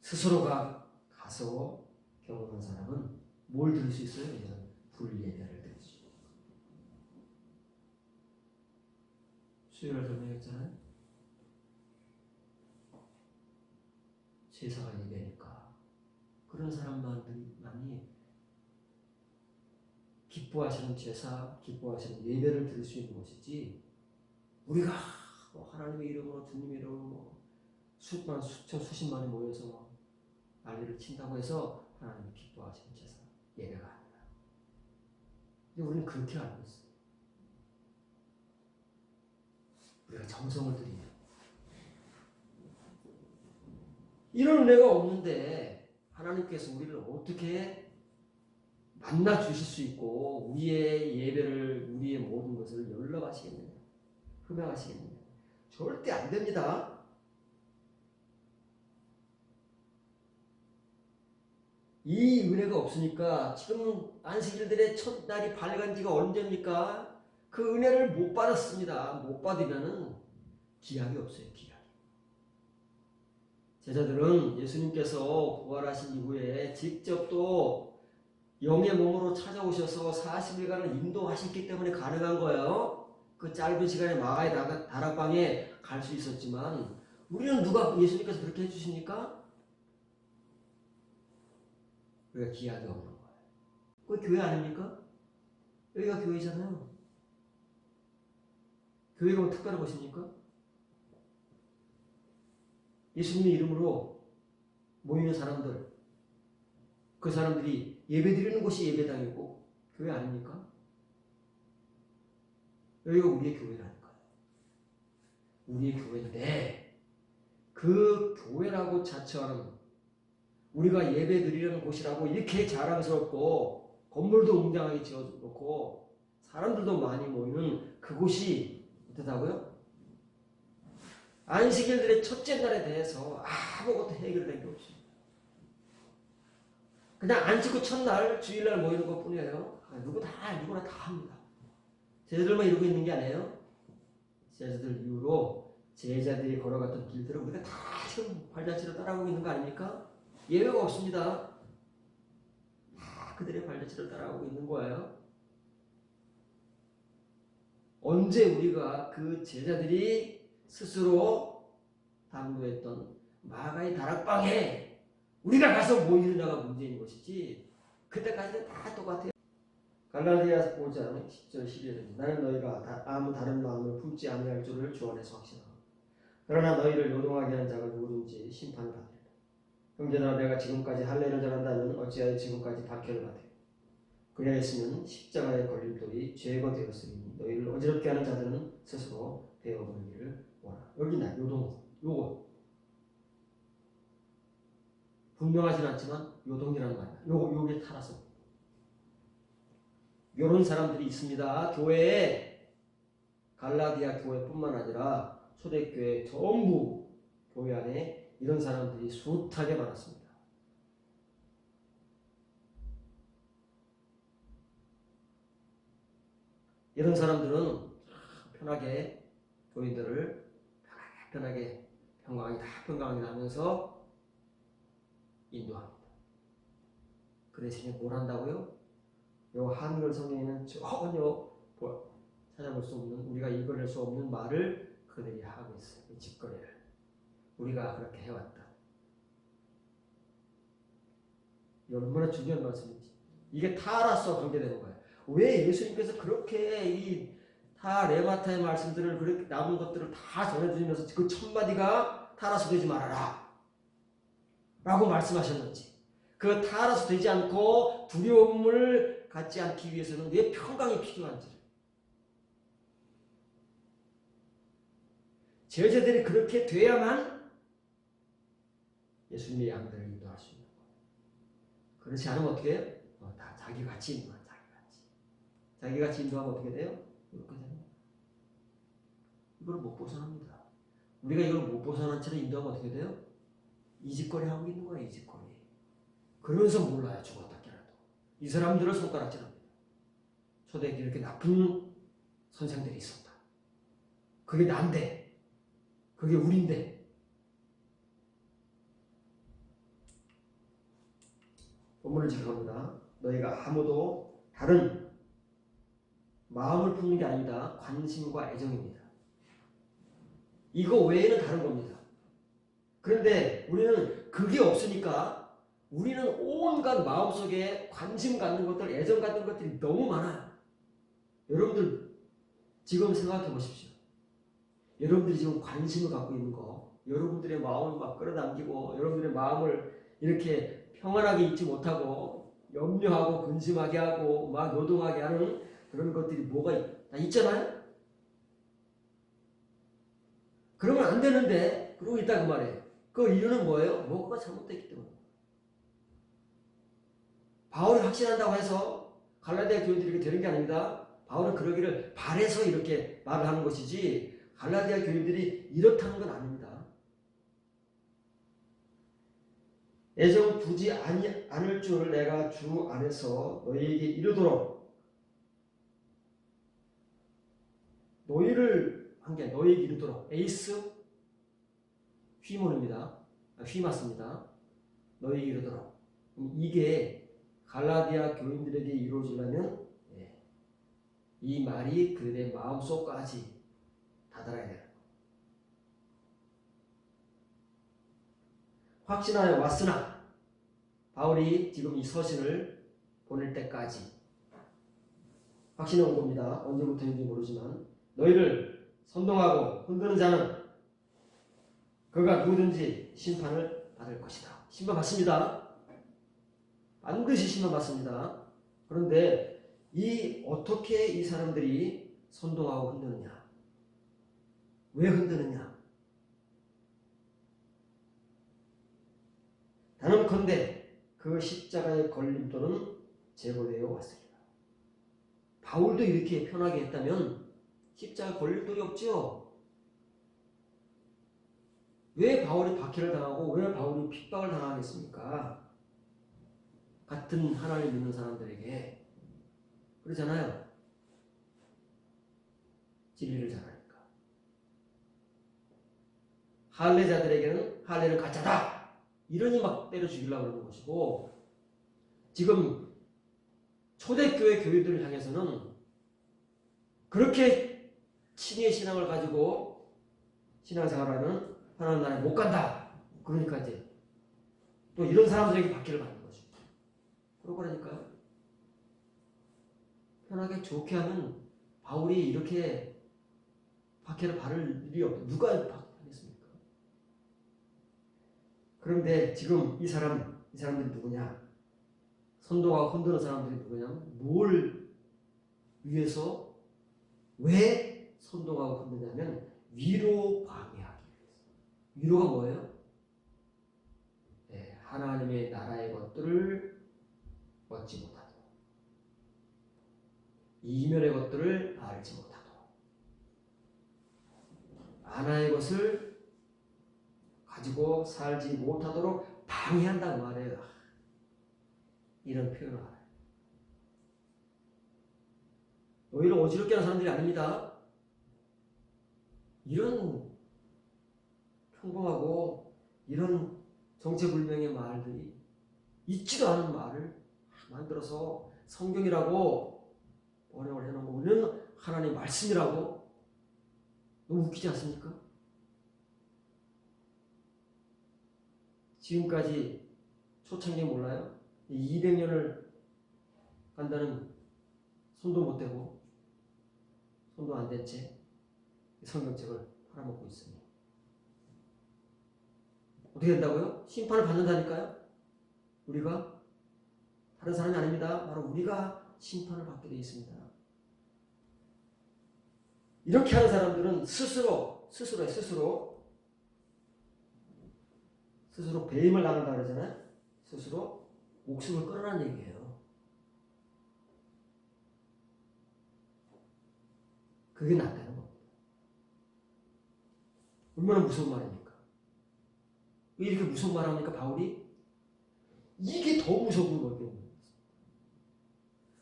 스스로가 가서 경험한 사람은 뭘 들을 수 있어요? 이제는 불예배를 들을 수 있어요. 수요일 설명했잖아요. 제사가 예배니까 그런 사람만이 기뻐하시는 제사, 기뻐하시는 예배를 드릴 수 있는 것이지 우리가 하나님의 이름으로 주님의 이름으로 수천 수십만이 모여서 난리를 친다고 해서 하나님이 기뻐하시는 제사, 예배가 아니라 근데 우리는 그렇게 알고 있어요. 우리가 정성을 들이면 이런 은혜가 없는데 하나님께서 우리를 어떻게 만나 주실 수 있고 우리의 예배를 우리의 모든 것을 연락하시겠느냐 흠양하시겠느냐 절대 안 됩니다. 이 은혜가 없으니까 지금 안식일들의 첫날이 밝은 지가 언제입니까? 그 은혜를 못 받았습니다. 못 받으면은 기약이 없어요. 기약이. 제자들은 예수님께서 부활하신 이후에 직접 또 영의 몸으로 찾아오셔서 40일간을 인도하셨기 때문에 가능한 거예요. 그 짧은 시간에 마가의 다락방에 갈 수 있었지만 우리는 누가 예수님께서 그렇게 해주십니까? 우리가 기약이 없는 거예요. 그 교회 아닙니까? 여기가 교회잖아요. 교회가 뭐 특별한 것입니까? 예수님의 이름으로 모이는 사람들, 그 사람들이 예배드리는 곳이 예배당이고 교회 아닙니까? 여기가 우리의 교회라니까요. 우리의 교회인데 그 교회라고 자처하는 우리가 예배드리는 곳이라고 이렇게 자랑스럽고 건물도 웅장하게 지어놓고 사람들도 많이 모이는 그곳이 어떻다고요? 안식일들의 첫째 날에 대해서 아무것도 해결된 게 없습니다. 그냥 안식 후 첫날 주일날 모이는 것 뿐이에요. 누구나 다 합니다. 제자들만 이러고 있는 게 아니에요. 제자들 이후로 제자들이 걸어갔던 길들을 우리가 다 지금 발자취로 따라가고 있는 거 아닙니까? 예외가 없습니다. 다 그들의 발자취를 따라가고 있는 거예요. 언제 우리가 그 제자들이 스스로 당부했던 마가의 다락방에 우리가 가서 모이느냐가 문제인 것이지 그때까지는 다 똑같아요. 갈라디아서 5장 10절 11절 나는 너희가 아무 다른 마음을 품지 아니할 줄을 주 안에서 확신하노라. 그러나 너희를 요동하게 하는 자가 누구든지 심판을 받으리라. 형제들아 내가 지금까지 할례를 전한다면 어찌하여 지금까지 박해를 받으리요. 그리하였으면 십자가에 걸릴 돌이 죄가 되었으니 너희를 어지럽게 하는 자들은 스스로 되어버리기를 원하라. 여기 나 요거 분명하진 않지만 요동이라는 말이야. 요게 타라서 요런 사람들이 있습니다. 교회에 갈라디아 교회뿐만 아니라 초대교회 전부 교회 안에 이런 사람들이 숱하게 많았습니다. 이런 사람들은 편하게 교인들을 편하게 평강하게 하면서 인도합니다. 그 대신에 뭘 한다고요? 요 한글 성경에는 전혀 찾아볼 수 없는, 우리가 읽어낼 수 없는 말을 그들이 하고 있어요. 이 짓거리를. 우리가 그렇게 해왔다. 이 얼마나 중요한 말씀인지. 이게 타라스와 관계되는 거예요. 왜 예수님께서 그렇게 이 타 레마타의 말씀들을, 그렇게 남은 것들을 다 전해주면서 그 첫마디가 타라스 되지 말아라 라고 말씀하셨는지, 그 타라스 되지 않고 두려움을 갖지 않기 위해서는 왜 평강이 필요한지, 제자들이 그렇게 돼야만 예수님의 양들을 인도할 수 있는 거예요. 그렇지 않으면 어떻게 해요? 다 자기같이 인도하는, 자기같이 인도하면 어떻게 돼요? 이렇게 됩니다. 이걸 못 벗어납니다. 우리가 이걸 못 벗어난 채로 인도하면 어떻게 돼요? 이짓거리 하고 있는 거예요. 이짓거리. 그러면서 몰라요. 죽었다 깨라도. 이 사람들을 손가락질합니다. 초대교회 이렇게 나쁜 선생들이 있었다. 그게 난데, 그게 우린데. 본문을 지켜갑니다. 너희가 아무도 다른 마음을 품는 게 아닙니다. 관심과 애정입니다. 이거 외에는 다른 겁니다. 그런데 우리는 그게 없으니까 우리는 온갖 마음속에 관심 갖는 것들, 애정 갖는 것들이 너무 많아요. 여러분들 지금 생각해 보십시오. 여러분들이 지금 관심을 갖고 있는 거, 여러분들의 마음을 막 끌어당기고 여러분들의 마음을 이렇게 평안하게 있지 못하고 염려하고 근심하게 하고 막 요동하게 하는 그런 것들이 뭐가 다 있잖아요. 그러면 안 되는데 그러고 있다 그 말이에요. 그 이유는 뭐예요? 뭐가 잘못됐기 때문에. 바울이 확신한다고 해서 갈라디아 교인들이 이렇게 되는 게 아닙니다. 바울은 그러기를 바래서 이렇게 말을 하는 것이지 갈라디아 교인들이 이렇다는 건 아닙니다. 애정 두지 않을 줄 내가 주 안에서 너희에게 이르도록, 너희를 한 게 너희에게 이르도록, 에이스 휘모입니다. 휘 맞습니다. 너희에게 이르도록. 이게 갈라디아 교인들에게 이루어지려면 이 말이 그들의 마음속까지 다다라야 돼요. 확신하여 왔으나, 바울이 지금 이 서신을 보낼 때까지 확신해 온 겁니다. 언제부터인지 모르지만 너희를 선동하고 흔드는 자는 그가 누구든지 심판을 받을 것이다. 심판 받습니다. 반드시 심판 받습니다. 그런데 어떻게 이 사람들이 선동하고 흔드느냐? 왜 흔드느냐? 단언컨대 그 십자가의 걸림돌은 제거되어 왔으리라. 바울도 이렇게 편하게 했다면 십자가 걸림돌이 없죠. 왜 바울이 박해를 당하고 왜 바울이 핍박을 당하겠습니까? 같은 하나님 믿는 사람들에게. 그러잖아요. 진리를 잘하니까. 할례자들에게는 할례는 가짜다, 이러니 막 때려 죽이려고 그러는 것이고, 지금 초대교회 교회들을 향해서는 그렇게 친의 신앙을 가지고 신앙생활하는 하나님 나라에 못 간다. 그러니까 이제 또 이런 사람들에게 박해를 받는 거죠. 그러니까요. 편하게 좋게 하면 바울이 이렇게 박해를 받을 일이 없다. 누가 하겠습니까? 그런데 지금 이 사람들이 누구냐? 선동하고 흔드는 사람들이 누구냐면 뭘 위해서, 왜 선동하고 흔드냐면 위로 방해하기 위해서. 위로가 뭐예요? 하나님의 나라의 것들을 얻지 못하도록, 이면의 것들을 알지 못하도록, 하나의 것을 가지고 살지 못하도록 방해한다고 말해요. 이런 표현을 알아요. 너희를 어지럽게 하는 사람들이 아닙니다. 이런 평범하고 이런 정체불명의 말들이 있지도 않은 말을 만들어서 성경이라고 번역을 해놓은 거 우리는 하나님의 말씀이라고. 너무 웃기지 않습니까? 지금까지 초창기 몰라요? 200년을 간다는 손도 못 대고 손도 안 댄 채 성경책을 팔아먹고 있으니 어떻게 된다고요? 심판을 받는다니까요? 우리가 다른 사람이 아닙니다. 바로 우리가 심판을 받게 되어 있습니다. 이렇게 하는 사람들은 스스로 배임을 당한다 그러잖아요. 스스로 목숨을 끊으라는 얘기예요. 그게 낫다는 겁니다. 얼마나 무서운 말입니까? 왜 이렇게 무서운 말 합니까, 바울이? 이게 더 무서운 거거든요.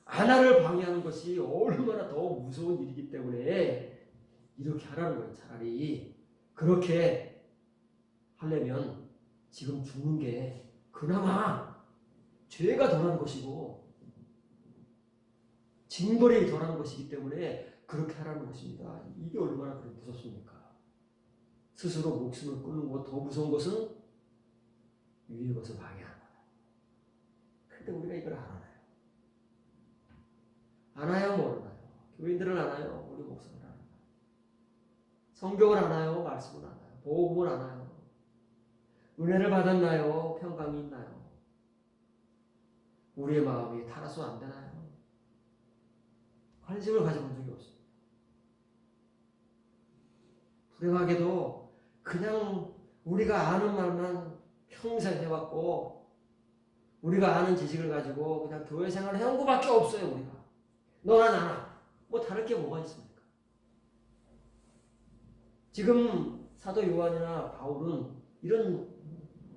아나를 방해하는 것이 얼마나 더 무서운 일이기 때문에 이렇게 하라는 거예요. 차라리 그렇게 하려면 지금 죽는 게 그나마 죄가 덜한 것이고 징벌이 덜한 것이기 때문에 그렇게 하라는 것입니다. 이게 얼마나 그렇게 무섭습니까? 스스로 목숨을 끊는 것 더 무서운 것은 위의 것을 방해하는 거다. 그런데 우리가 이걸 알아요. 아나요, 모르나요? 교인들은 아나요? 우리 목사는 아나요? 성경을 아나요? 말씀을 아나요? 복음을 아나요? 은혜를 받았나요? 평강이 있나요? 우리의 마음이 타라서 안 되나요? 관심을 가져본 적이 없습니다. 불행하게도 그냥 우리가 아는 말만 평생 해왔고 우리가 아는 지식을 가지고 그냥 교회 생활을 해온 것밖에 없어요. 우리가. 너나 나나 뭐 다를 게 뭐가 있습니까? 지금 사도 요한이나 바울은 이런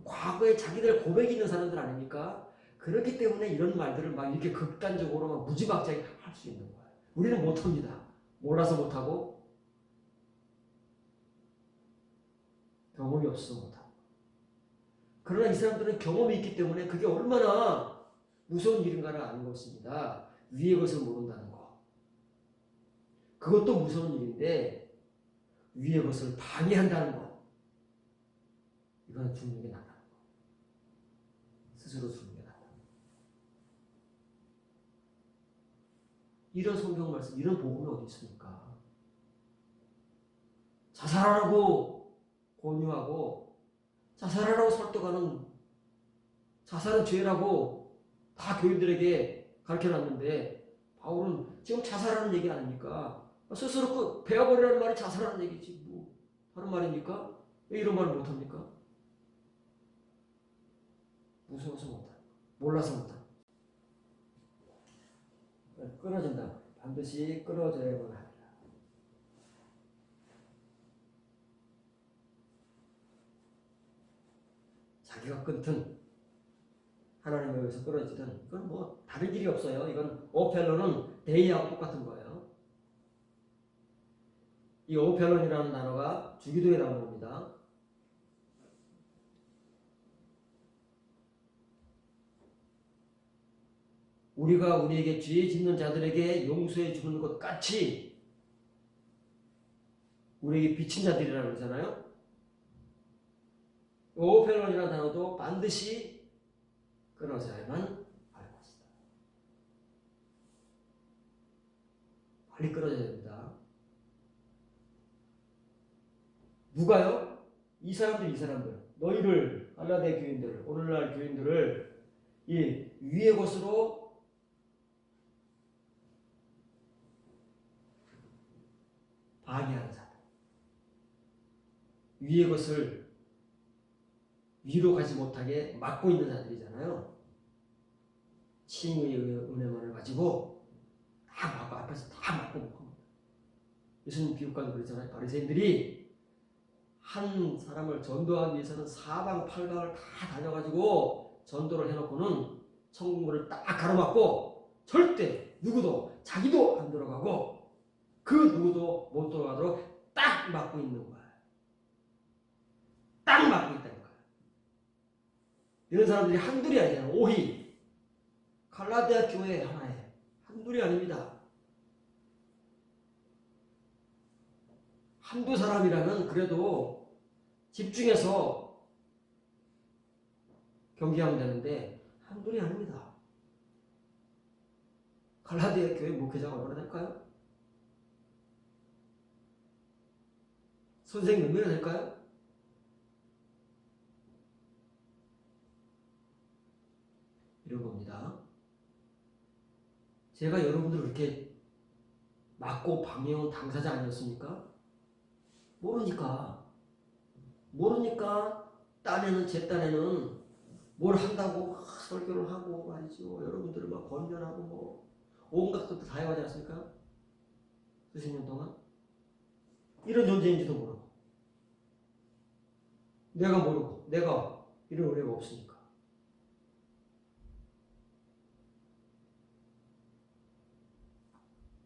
과거에 자기들 고백이 있는 사람들 아닙니까? 그렇기 때문에 이런 말들을 막 이렇게 극단적으로 막 무지막지하게 할 수 있는 거예요. 우리는 못합니다. 몰라서 못하고 경험이 없어서 못하고. 그러나 이 사람들은 경험이 있기 때문에 그게 얼마나 무서운 일인가를 아는 것입니다. 위의 것을 모른다는 거. 그것도 무서운 일인데 위의 것을 방해한다는 거. 이건 죽는 게 낫다는 거. 스스로 죽는 게 낫다. 이런 성경 말씀, 이런 복음이 어디 있습니까? 자살하라고 권유하고 자살하라고 설득하는 자살은 죄라고 다 교인들에게 가르쳐놨는데 바울은 지금 자살하는 얘기 아닙니까? 스스로 베어버리라는 말이 자살하는 얘기지 뭐 다른 말입니까? 왜 이런 말을 못합니까? 무서워서 못합니다. 몰라서 못합니다. 끊어진다. 반드시 끊어져야만 합니다. 자기가 끊든 하나님에 의해서 끊어지든 이건 뭐 다른 길이 없어요. 이건 오펠론은 데이하고 똑같은 거예요. 이 오펠론이라는 단어가 주기도에 나오는 겁니다. 우리가 우리에게 죄 짓는 자들에게 용서해 주는 것 같이 우리에게 비친 자들이라고 그러잖아요. 오펠론이라는 단어도 반드시 끊어져야만 할 것이다. 빨리 끊어져야 됩니다. 누가요? 이 사람들 너희를 갈라디아 교인들, 오늘날 교인들을 이 위의 것으로 방해하는 자들, 위의 것을 위로 가지 못하게 막고 있는 자들이잖아요. 칭의의 은혜만을 가지고 다 막고 앞에서 다 막고 먹고. 예수님 비유까지 그랬잖아요. 바리새인들이 한 사람을 전도하기 위해서는 사방팔방을 다 다녀가지고 전도를 해놓고는 천국문을 딱 가로막고 절대 누구도 자기도 안 들어가고 그 누구도 못 들어가도록 딱 막고 있는 거야. 딱 막고 있다는 거야. 이런 사람들이 한둘이 아니잖아. 오히 갈라디아 교회 하나에 한둘이 아닙니다. 한두 사람이라면 그래도 집중해서 경계하면 되는데 한둘이 아닙니다. 갈라디아 교회 목회자가 얼마나 될까요? 선생님 몇 명이나 될까요? 이런 겁니다. 제가 여러분들을 그렇게 막고 방해온 당사자 아니었습니까? 모르니까 딴에는 제 딴에는 뭘 한다고 막 설교를 하고 말이죠. 여러분들을 막 권면하고 뭐 온갖 것도 다 해가지 않습니까? 수십 년 동안 이런 존재인지도 모르고 내가 이런 의뢰가 없으니까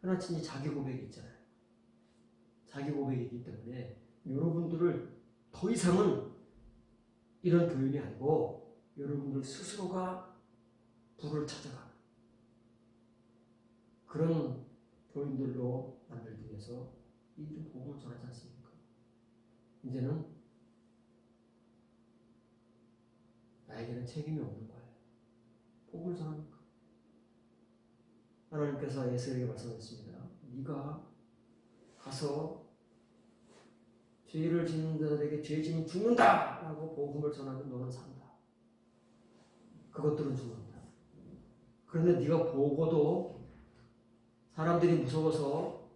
하나님이 자기 고백이 있잖아요. 자기 고백이 있기 때문에 여러분들을 더 이상은 이런 교인이 아니고 여러분들 스스로가 불을 찾아가는 그런 교인들로 만들기 위해서 이 복음을 전하지 않습니까? 이제는 나에게는 책임이 없는 거예요. 복음을 전하니까. 하나님께서 에스겔에게 말씀하셨습니다. 네가 가서 죄를 짓는 자들에게 죄 지면 죽는다! 라고 복음을 전하면 너는 산다. 그것들은 죽는다. 그런데 네가 보고도 사람들이 무서워서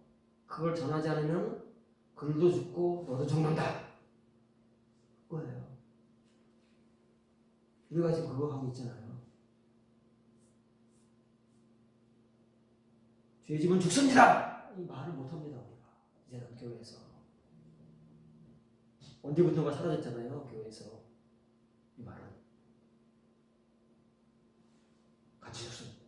그걸 전하지 않으면 그들도 죽고 너도 죽는다. 그거예요. 우리가 지금 그거 하고 있잖아요. 죄 지면 죽습니다! 이 말을 못합니다. 우리가 이제는 교회에서. 언제부턴가 사라졌잖아요. 교회에서. 이 말은. 같이 죽습니다.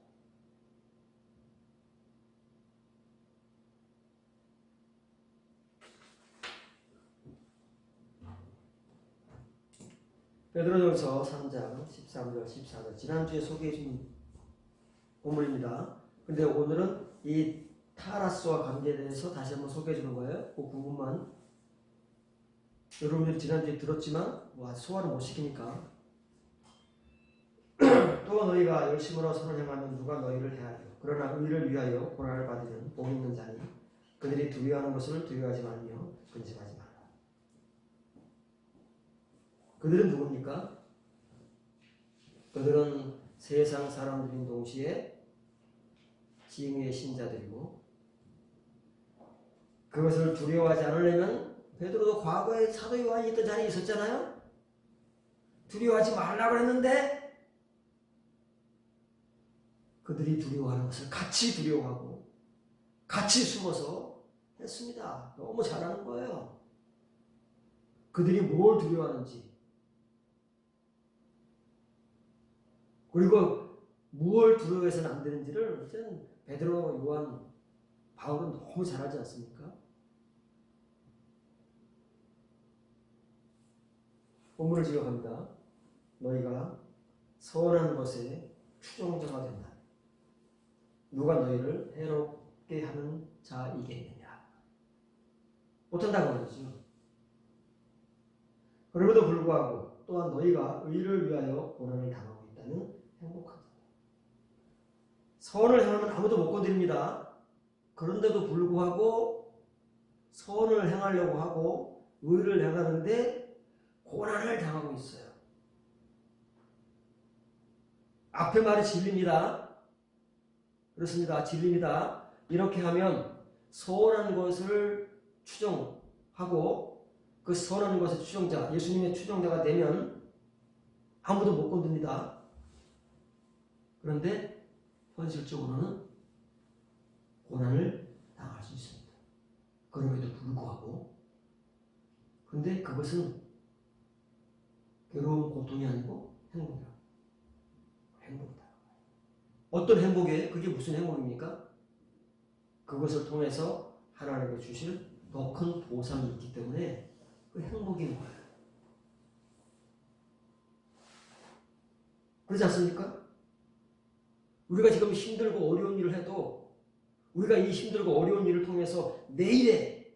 베드로전서 3장 13절 14절 지난주에 소개해 준 본문입니다. 근데 오늘은 이 타라스와 관계에 대해서 다시 한번 소개해 주는 거예요. 그 부분만 여러분들이 지난주에 들었지만 소화를 못 시키니까 또 너희가 열심으로 선을 행하면 누가 너희를 해하리요. 그러나 의를 위하여 고난을 받으면 복 있는 자니 그들이 두려워하는 것을 두려워하지 말며 근심하지 말라. 그들은 누굽니까? 그들은 세상 사람들인 동시에 징후의 신자들이고 그것을 두려워하지 않으려면 베드로도 과거에 사도 요한이 있던 자리에 있었잖아요. 두려워하지 말라고 했는데 그들이 두려워하는 것을 같이 두려워하고 같이 숨어서 했습니다. 너무 잘하는 거예요. 그들이 뭘 두려워하는지 그리고 무엇을 두려워해서는 안 되는지를 베드로, 요한, 바울은 너무 잘하지 않습니까? 본문을 지적합니다. 너희가 선한 것에 추종자가 된다. 누가 너희를 해롭게 하는 자이겠느냐. 못한다고 그러죠. 그럼에도 불구하고 또한 너희가 의를 위하여 고난을 당하고 있다는 행복한 자. 선을 행하면 아무도 못 건드립니다. 그런데도 불구하고 선을 행하려고 하고 의를 행하는데 고난을 당하고 있어요. 앞에 말이 진리입니다. 그렇습니다. 진리입니다. 이렇게 하면 선한 것을 추종하고 그 선한 것의 추종자, 예수님의 추종자가 되면 아무도 못 건듭니다. 그런데 현실적으로는 고난을 당할 수 있습니다. 그럼에도 불구하고 그런데 그것은 괴로운 고통이 아니고 행복이다. 어떤 행복이에요? 그게 무슨 행복입니까? 그것을 통해서 하나님께 주실 더 큰 보상이 있기 때문에 그 행복인 거예요. 그렇지 않습니까? 우리가 지금 힘들고 어려운 일을 해도 우리가 이 힘들고 어려운 일을 통해서 내일에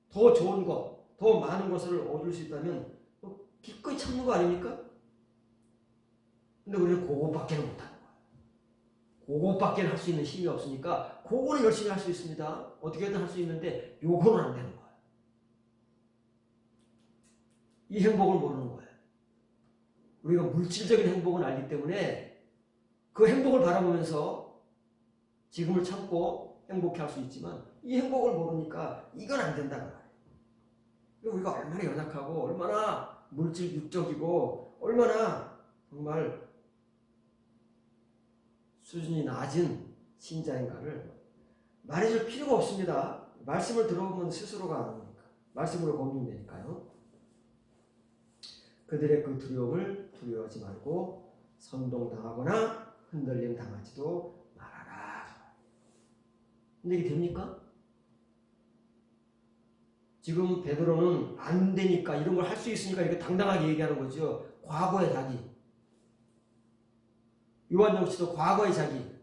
더 좋은 것, 더 많은 것을 얻을 수 있다면 기꺼이 참는 거 아닙니까? 근데 우리는 그것밖에는 못하는 거예요. 그것밖에는 할 수 있는 힘이 없으니까 그거는 열심히 할 수 있습니다. 어떻게든 할 수 있는데 요거는 안 되는 거예요. 이 행복을 모르는 거예요. 우리가 물질적인 행복은 알기 때문에 그 행복을 바라보면서 지금을 참고 행복해 할 수 있지만 이 행복을 모르니까 이건 안 된다는 거예요. 우리가 얼마나 연약하고 얼마나 물질 육적이고 얼마나 정말 수준이 낮은 신자인가를 말해줄 필요가 없습니다. 말씀을 들어보면 스스로가 아는 거니까. 말씀으로 검증되니까요. 그들의 그 두려움을 두려워하지 말고 선동당하거나 흔들림 당하지도 말아라. 근데 이게 됩니까? 지금 베드로는 안 되니까 이런 걸 할 수 있으니까 이렇게 당당하게 얘기하는 거죠. 과거의 자기. 요한영 씨도 과거의 자기.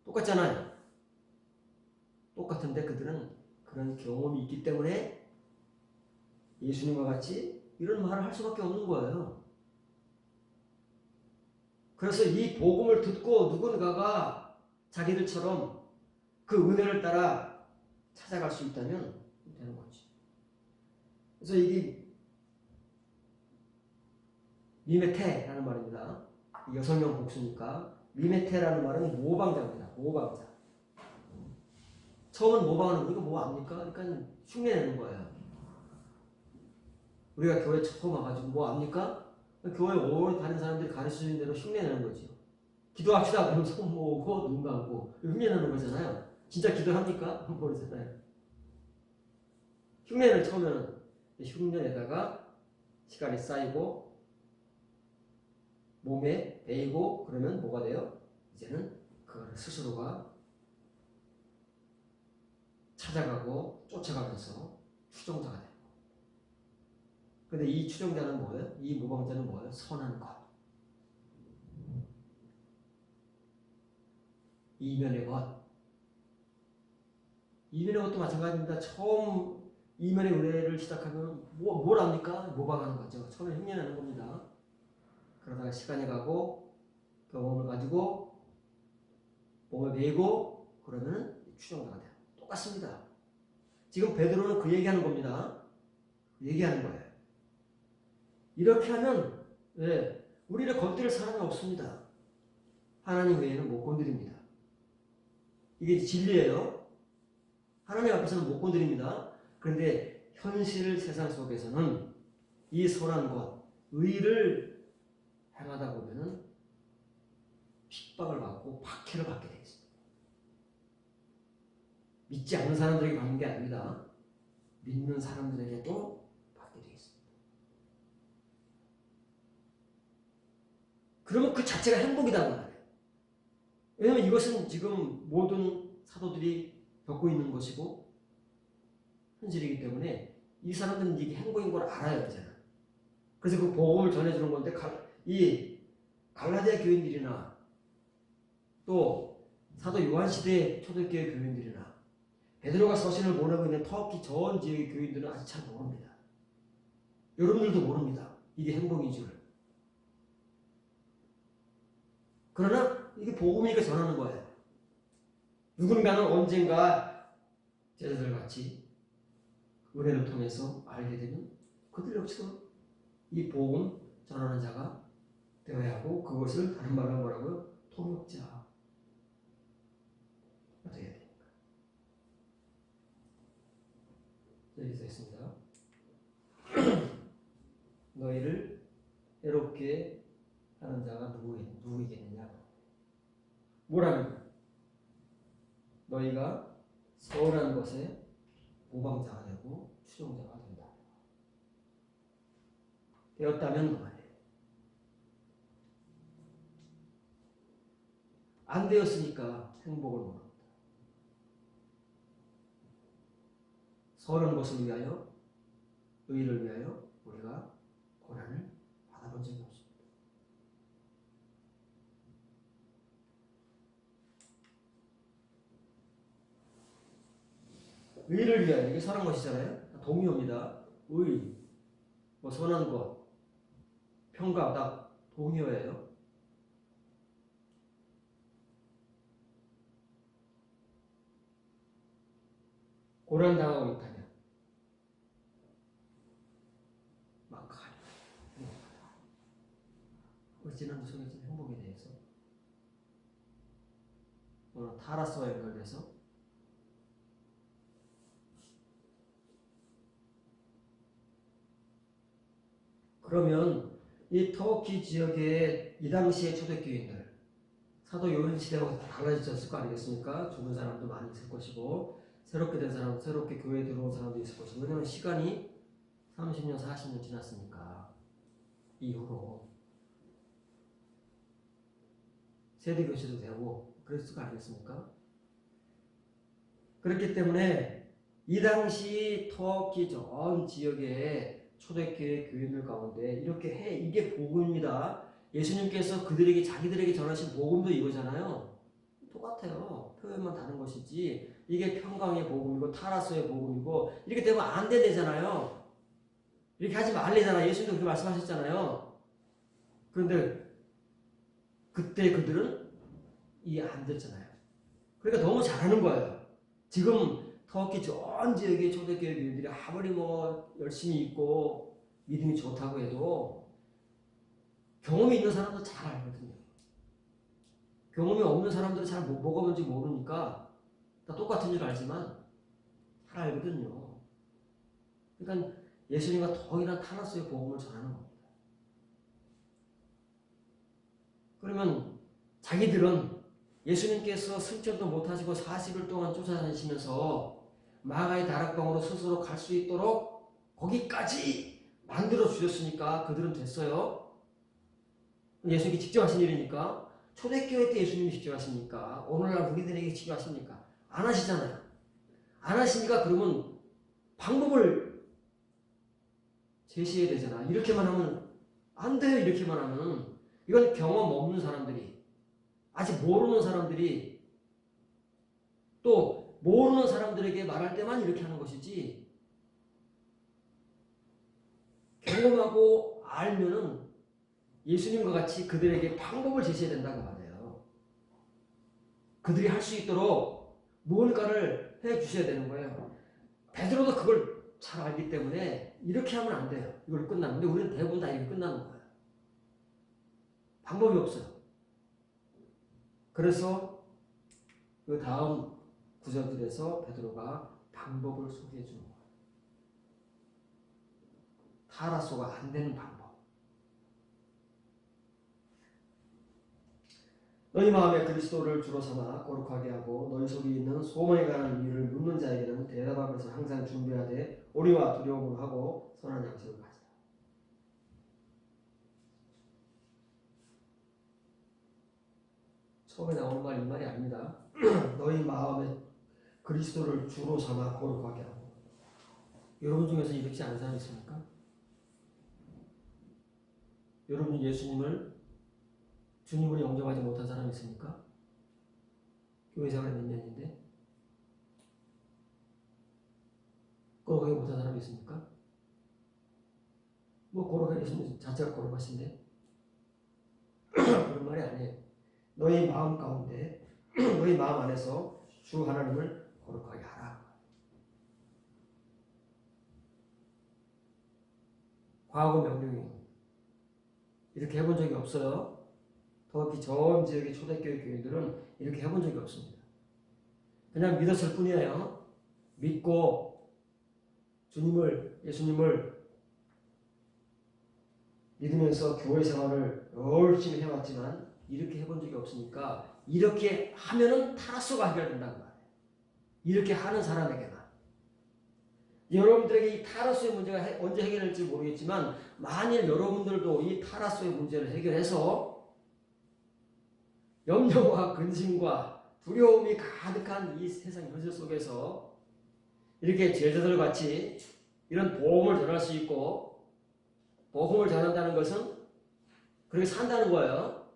똑같잖아요. 똑같은데 그들은 그런 경험이 있기 때문에 예수님과 같이 이런 말을 할 수밖에 없는 거예요. 그래서 이 복음을 듣고 누군가가 자기들처럼 그 은혜를 따라 찾아갈 수 있다면 되는 거지. 그래서 이게 미메테라는 말입니다. 여성형 복수니까 미메테라는 말은 모방자입니다. 모방자. 처음은 모방하는 거 이거 뭐 압니까? 그러니까 흉내내는 거예요. 우리가 교회 처음 와가지고 뭐 압니까? 교회 오래 다른 사람들이 가르쳐주는 대로 흉내내는 거죠. 기도합시다. 그럼 손 모으고 눈 감고 흉내내는 거잖아요. 진짜 기도합니까? 모르잖아요. 흉내를 처음에는 흉내내다가 시간이 쌓이고 몸에 배이고 그러면 뭐가 돼요? 이제는 그걸 스스로가 찾아가고 쫓아가면서 추종자가 돼요. 근데 이 추종자는 뭐예요? 이 모방자는 뭐예요? 선한 것. 이면의 것. 이면의 것도 마찬가지입니다. 처음 이면의 은혜를 시작하면 뭘 합니까? 모방하는 거죠. 처음에 흉내내는 겁니다. 그러다가 시간이 가고 경험을 가지고 몸을 베이고 그러면 추종자가 돼요. 똑같습니다. 지금 베드로는 그 얘기하는 겁니다. 얘기하는 거예요. 이렇게 하면 우리를 건드릴 사람이 없습니다. 하나님 외에는 못 건드립니다. 이게 진리예요. 하나님 앞에서는 못 건드립니다. 그런데 현실 세상 속에서는 이 선한 것, 의를 행하다 보면 핍박을 받고 박해를 받게 되겠습니다. 믿지 않는 사람들에게 받는 게 아닙니다. 믿는 사람들에게도 받게 되겠습니다. 그러면 그 자체가 행복이라는 말이에요. 왜냐하면 이것은 지금 모든 사도들이 겪고 있는 것이고 현실이기 때문에 이 사람들은 이게 행복인 걸 알아야 되잖아. 그래서 그 복음을 전해주는 건데 이 갈라디아 교인들이나 또 사도 요한 시대의 초대교회 교인들이나 베드로가 서신을 보내고 있는 터키 전 지역의 교인들은 아직 잘 모릅니다. 여러분들도 모릅니다. 이게 행복인 줄. 그러나 이게 복음이니까 전하는 거예요. 누군가는 언젠가 제자들 같이 은혜를 통해서 알게 되면 그들 역시도 이 복음 전하는 자가 되어야 하고 그것을 다른 말로 뭐라고요? 통역자. 어떻게 해야 됩니까? 여기서 있습니다. 너희를 해롭게 하는 자가 누구이겠느냐? 뭐라는 너희가 서운한 것에 모방자가 되고 추종자가 된다. 되었다면 그만해. 안 되었으니까 행복을 모릅니다. 선한 것을 위하여, 의를 위하여 우리가 고난을 받아본 적이 없습니다. 의를 위하여, 이게 선한 것이잖아요. 동의어입니다. 의, 뭐 선한 것, 평가, 다 동의어예요. 고난당하고 있다면 막하리. 우리 지난주 소개했던 행복에 대해서 오늘 타라스와 연결돼서 그러면 이 터키 지역의 이 당시의 초대교인들, 사도 요한 시대하고 달라졌을 거 아니겠습니까? 죽은 사람도 많이 있을 것이고 새롭게 된 사람, 새롭게 교회에 들어온 사람도 있을 것이고, 왜냐하면 시간이 30년, 40년 지났으니까 이후로 세대 교체도 되고 그랬을 거 아니겠습니까? 그렇기 때문에 이 당시 터키 전 지역의 초대교회 교인들 가운데 이렇게 해, 이게 복음입니다. 예수님께서 그들에게, 자기들에게 전하신 복음도 이거잖아요. 똑같아요. 표현만 다른 것이지. 이게 평강의 복음이고 타라스의 복음이고, 이렇게 되면 안 되잖아요. 이렇게 하지 말래잖아요. 예수님도 그렇게 말씀하셨잖아요. 그런데 그때 그들은 이해 안 됐잖아요. 그러니까 너무 잘하는 거예요. 지금 터키 전 지역의 초대교회 교인들이 아무리 뭐 열심히 있고 믿음이 좋다고 해도 경험이 있는 사람도 잘 알거든요. 경험이 없는 사람들은 잘 못 먹어본지 모르니까 다 똑같은 줄 알지만 잘 알거든요. 그러니까 예수님과 더 이상 타라스의 복음을 전하는 겁니다. 그러면 자기들은 예수님께서 승천도 못하시고 40일 동안 쫓아다니시면서 마가의 다락방으로 스스로 갈 수 있도록 거기까지 만들어 주셨으니까 그들은 됐어요. 예수님이 직접 하신 일이니까. 초대교회 때 예수님이 직접 하십니까? 오늘날 우리들에게 직접 하십니까? 안 하시잖아요. 안 하시니까 그러면 방법을 제시해야 되잖아. 이렇게만 하면 안 돼요. 이렇게만 하면. 이건 경험 없는 사람들이, 아직 모르는 사람들이, 또 모르는 사람들에게 말할 때만 이렇게 하는 것이지, 경험하고 알면은 예수님과 같이 그들에게 방법을 제시해야 된다고 말해요. 그들이 할 수 있도록 무언가를 해 주셔야 되는 거예요. 베드로도 그걸 잘 알기 때문에 이렇게 하면 안 돼요. 이걸 끝나는. 근데 우리는 대부분 다 이렇게 끝나는 거예요. 방법이 없어요. 그래서 그 다음 구절들에서 베드로가 방법을 소개해 주는 거예요. 타라소가 안 되는 방법. 너희 마음에 그리스도를 주로 삼아 거룩하게 하고 너희 속에 있는 소망에 관한 일을 묻는 자에게는 대답하면서 항상 준비하되 오리와 두려움을 하고 선한 양식을 가지라. 처음에 나오는 말 이 말이 아닙니다. 너희 마음에 그리스도를 주로 삼아 거룩하게 하고. 여러분 중에서 이렇게 아는 사람 있습니까? 여러분 예수님을 주님으로 영접하지 못한 사람 있습니까? 교회 생활 몇 년인데 거룩하게 못한 사람이 있습니까? 뭐 거룩하게 예수님 자체가 거룩하신데 그런 말이 아니에요. 너희 마음 가운데 너희 마음 안에서 주 하나님을 거룩하게 하라. 과거 명령이에요. 이렇게 해본 적이 없어요. 터키 전 지역의 초대교회 교인들은 이렇게 해본 적이 없습니다. 그냥 믿었을 뿐이에요. 믿고 주님을, 예수님을 믿으면서 교회 생활을 열심히 해왔지만 이렇게 해본 적이 없으니까 이렇게 하면은 타라소가 해결된다는 말이에요. 이렇게 하는 사람에게만. 여러분들에게 이 타라소의 문제가 언제 해결될지 모르겠지만 만일 여러분들도 이 타라소의 문제를 해결해서 염려와 근심과 두려움이 가득한 이 세상 현실 속에서 이렇게 제자들 같이 이런 복음을 전할 수 있고 복음을 전한다는 것은 그렇게 산다는 거예요.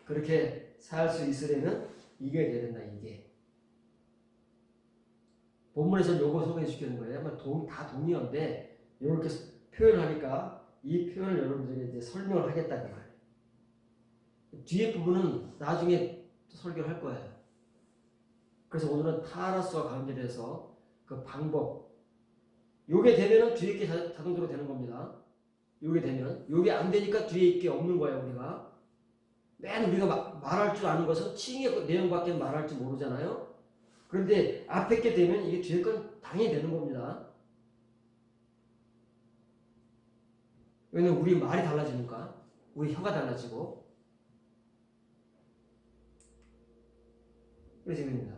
그렇게 살 수 있으려면 이게 돼야 된다. 이게 본문에서 요거 소개해 주시는 거예요. 다 동의어인데 이렇게 표현을 하니까 이 표현을 여러분들에게 이제 설명을 하겠다는 거예요. 뒤에 부분은 나중에 설교를 할 거예요. 그래서 오늘은 타라스와 관계돼서 그 방법, 요게 되면은 뒤에 게 자동적으로 되는 겁니다. 요게 되면, 요게 안 되니까 뒤에 있게 없는 거예요, 우리가. 맨 우리가 말할 줄 아는 것은 칭의 내용밖에 말할 줄 모르잖아요. 그런데 앞에 게 되면 이게 뒤에 건 당연히 되는 겁니다. 왜냐면 우리 말이 달라지니까, 우리 혀가 달라지고. 그래서 입니다.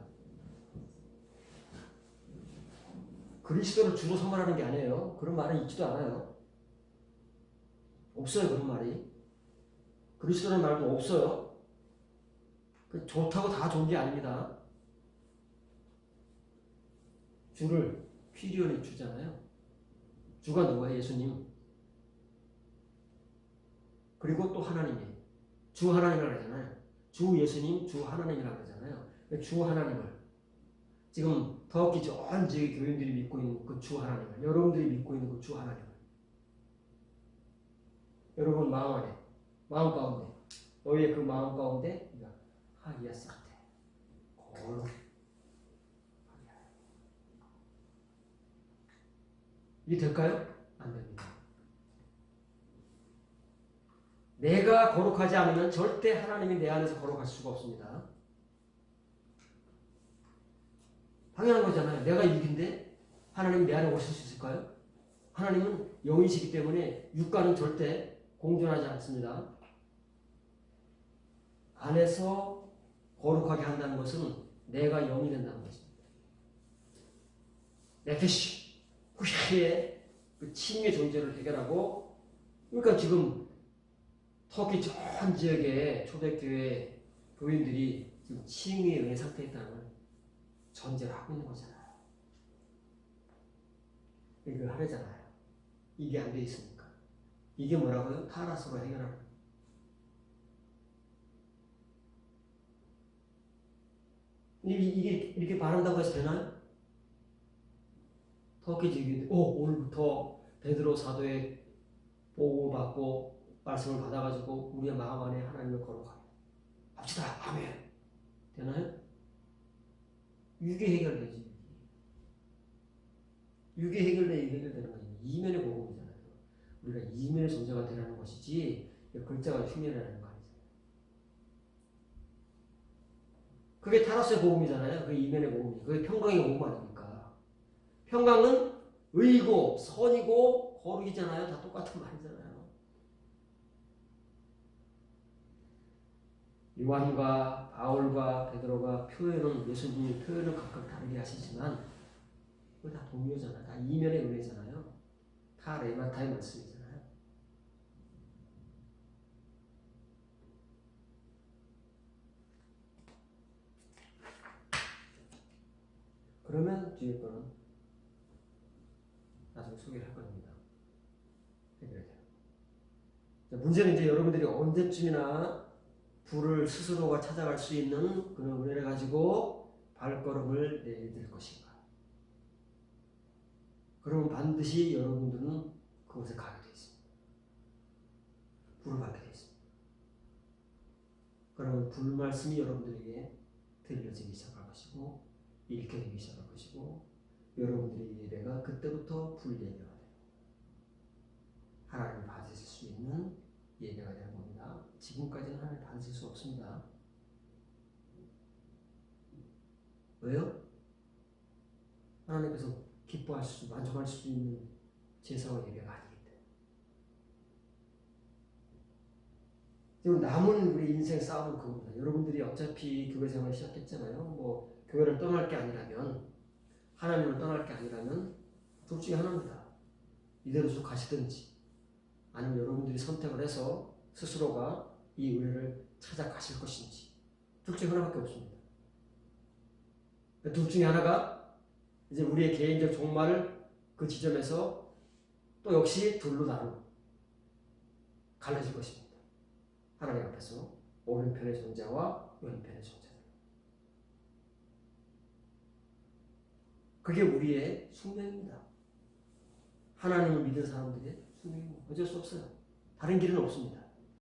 그리스도를 주로 선언하는 게 아니에요. 그런 말은 있지도 않아요. 없어요, 그런 말이. 그리스도라는 말도 없어요. 좋다고 다 좋은 게 아닙니다. 주를 퀴리온이 주잖아요. 주가 누구예요? 예수님. 그리고 또 하나님이에요. 주 하나님이라고 하잖아요. 주 예수님, 주 하나님이라고 하잖아요. 주 하나님을 지금 터키 전 지역의 교인들이 믿고 있는 그 주 하나님을, 여러분들이 믿고 있는 그 주 하나님을, 여러분 마음 안에, 마음 가운데, 너희의 그 마음 가운데 하기야 싹대 거룩. 이게 될까요? 안 됩니다. 내가 거룩하지 않으면 절대 하나님이 내 안에서 거룩할 수가 없습니다. 당연한 거잖아요. 내가 육인데 하나님이 내 안에 오실 수 있을까요? 하나님은 영이시기 때문에 육과는 절대 공존하지 않습니다. 안에서 거룩하게 한다는 것은 내가 영이 된다는 것입니다. 네페시, 후샤의 그 칭의 존재를 해결하고, 그러니까 지금 터키 전 지역의 초대교회 교인들이 지금 칭의의 은혜 상태에 있다는 걸 전제를 하고 있는 거잖아요. 이걸 하려잖아요. 이게 안 돼 있으니까. 이게 뭐라고요? 타라스로 해결하는. 이게 이렇게 바란다고 해서 되나요? 터키 지역인데, 오늘부터 베드로 사도의 보호를 받고 말씀을 받아가지고 우리의 마음 안에 하나님을 거룩하게 합시다. 아멘. 되나요? 이게 해결되지. 이게 해결되는 거지. 이면의 복음이잖아요. 우리가 이면의 존재가 되라는 것이지 글자가 흉내라는 거 아니잖아요. 그게 타라스의 복음이잖아요. 그게 이면의 복음이. 그게 평강의 복음 아닙니까? 평강은 의고 선이고 거룩이잖아요. 다 똑같은 말이잖아요. 요한과 바울과 베드로가 예수님의 표현을 각각 다르게 하시지만 그거 다 동료잖아요. 다 이면의 은혜잖아요. 다 레마타의 말씀이잖아요. 그러면 뒤에 거는 나중에 소개를 할 겁니다. 해결돼요. 문제는 이제 여러분들이 언제쯤이나 불을 스스로가 찾아갈 수 있는 그런 은혜를 가지고 발걸음을 내딛을 것인가. 그러면 반드시 여러분들은 그곳에 가게 되어 있습니다. 불을 받게 되어 있습니다. 그러면 불 말씀이 여러분들에게 들려지기 시작할 것이고 읽혀지기 시작할 것이고 여러분들의 예배가 그때부터 불 예배가 돼요. 하나님을 받으실 수 있는 예배가 되는 겁니다. 지금까지는 하나님을 받으실 수 없습니다. 왜요? 하나님께서 기뻐하실 수, 만족할 수 있는 제사와 예배가 아니기 때문에. 지금 남은 우리 인생 싸움은 그겁니다. 여러분들이 어차피 교회 생활을 시작했잖아요. 뭐 교회를 떠날 게 아니라면, 하나님을 떠날 게 아니라면 둘 중에 하나입니다. 이대로 쭉 가시든지 아니면 여러분들이 선택을 해서 스스로가 이 은혜를 찾아가실 것인지 둘 중에 하나밖에 없습니다. 둘 중에 하나가 이제 우리의 개인적 종말을 그 지점에서 또 역시 둘로 갈라질 것입니다. 하나님 앞에서 오른편의 존재와 왼편의 존재들. 그게 우리의 숙명입니다. 하나님을 믿는 사람들의 숙명입니다. 어쩔 수 없어요. 다른 길은 없습니다.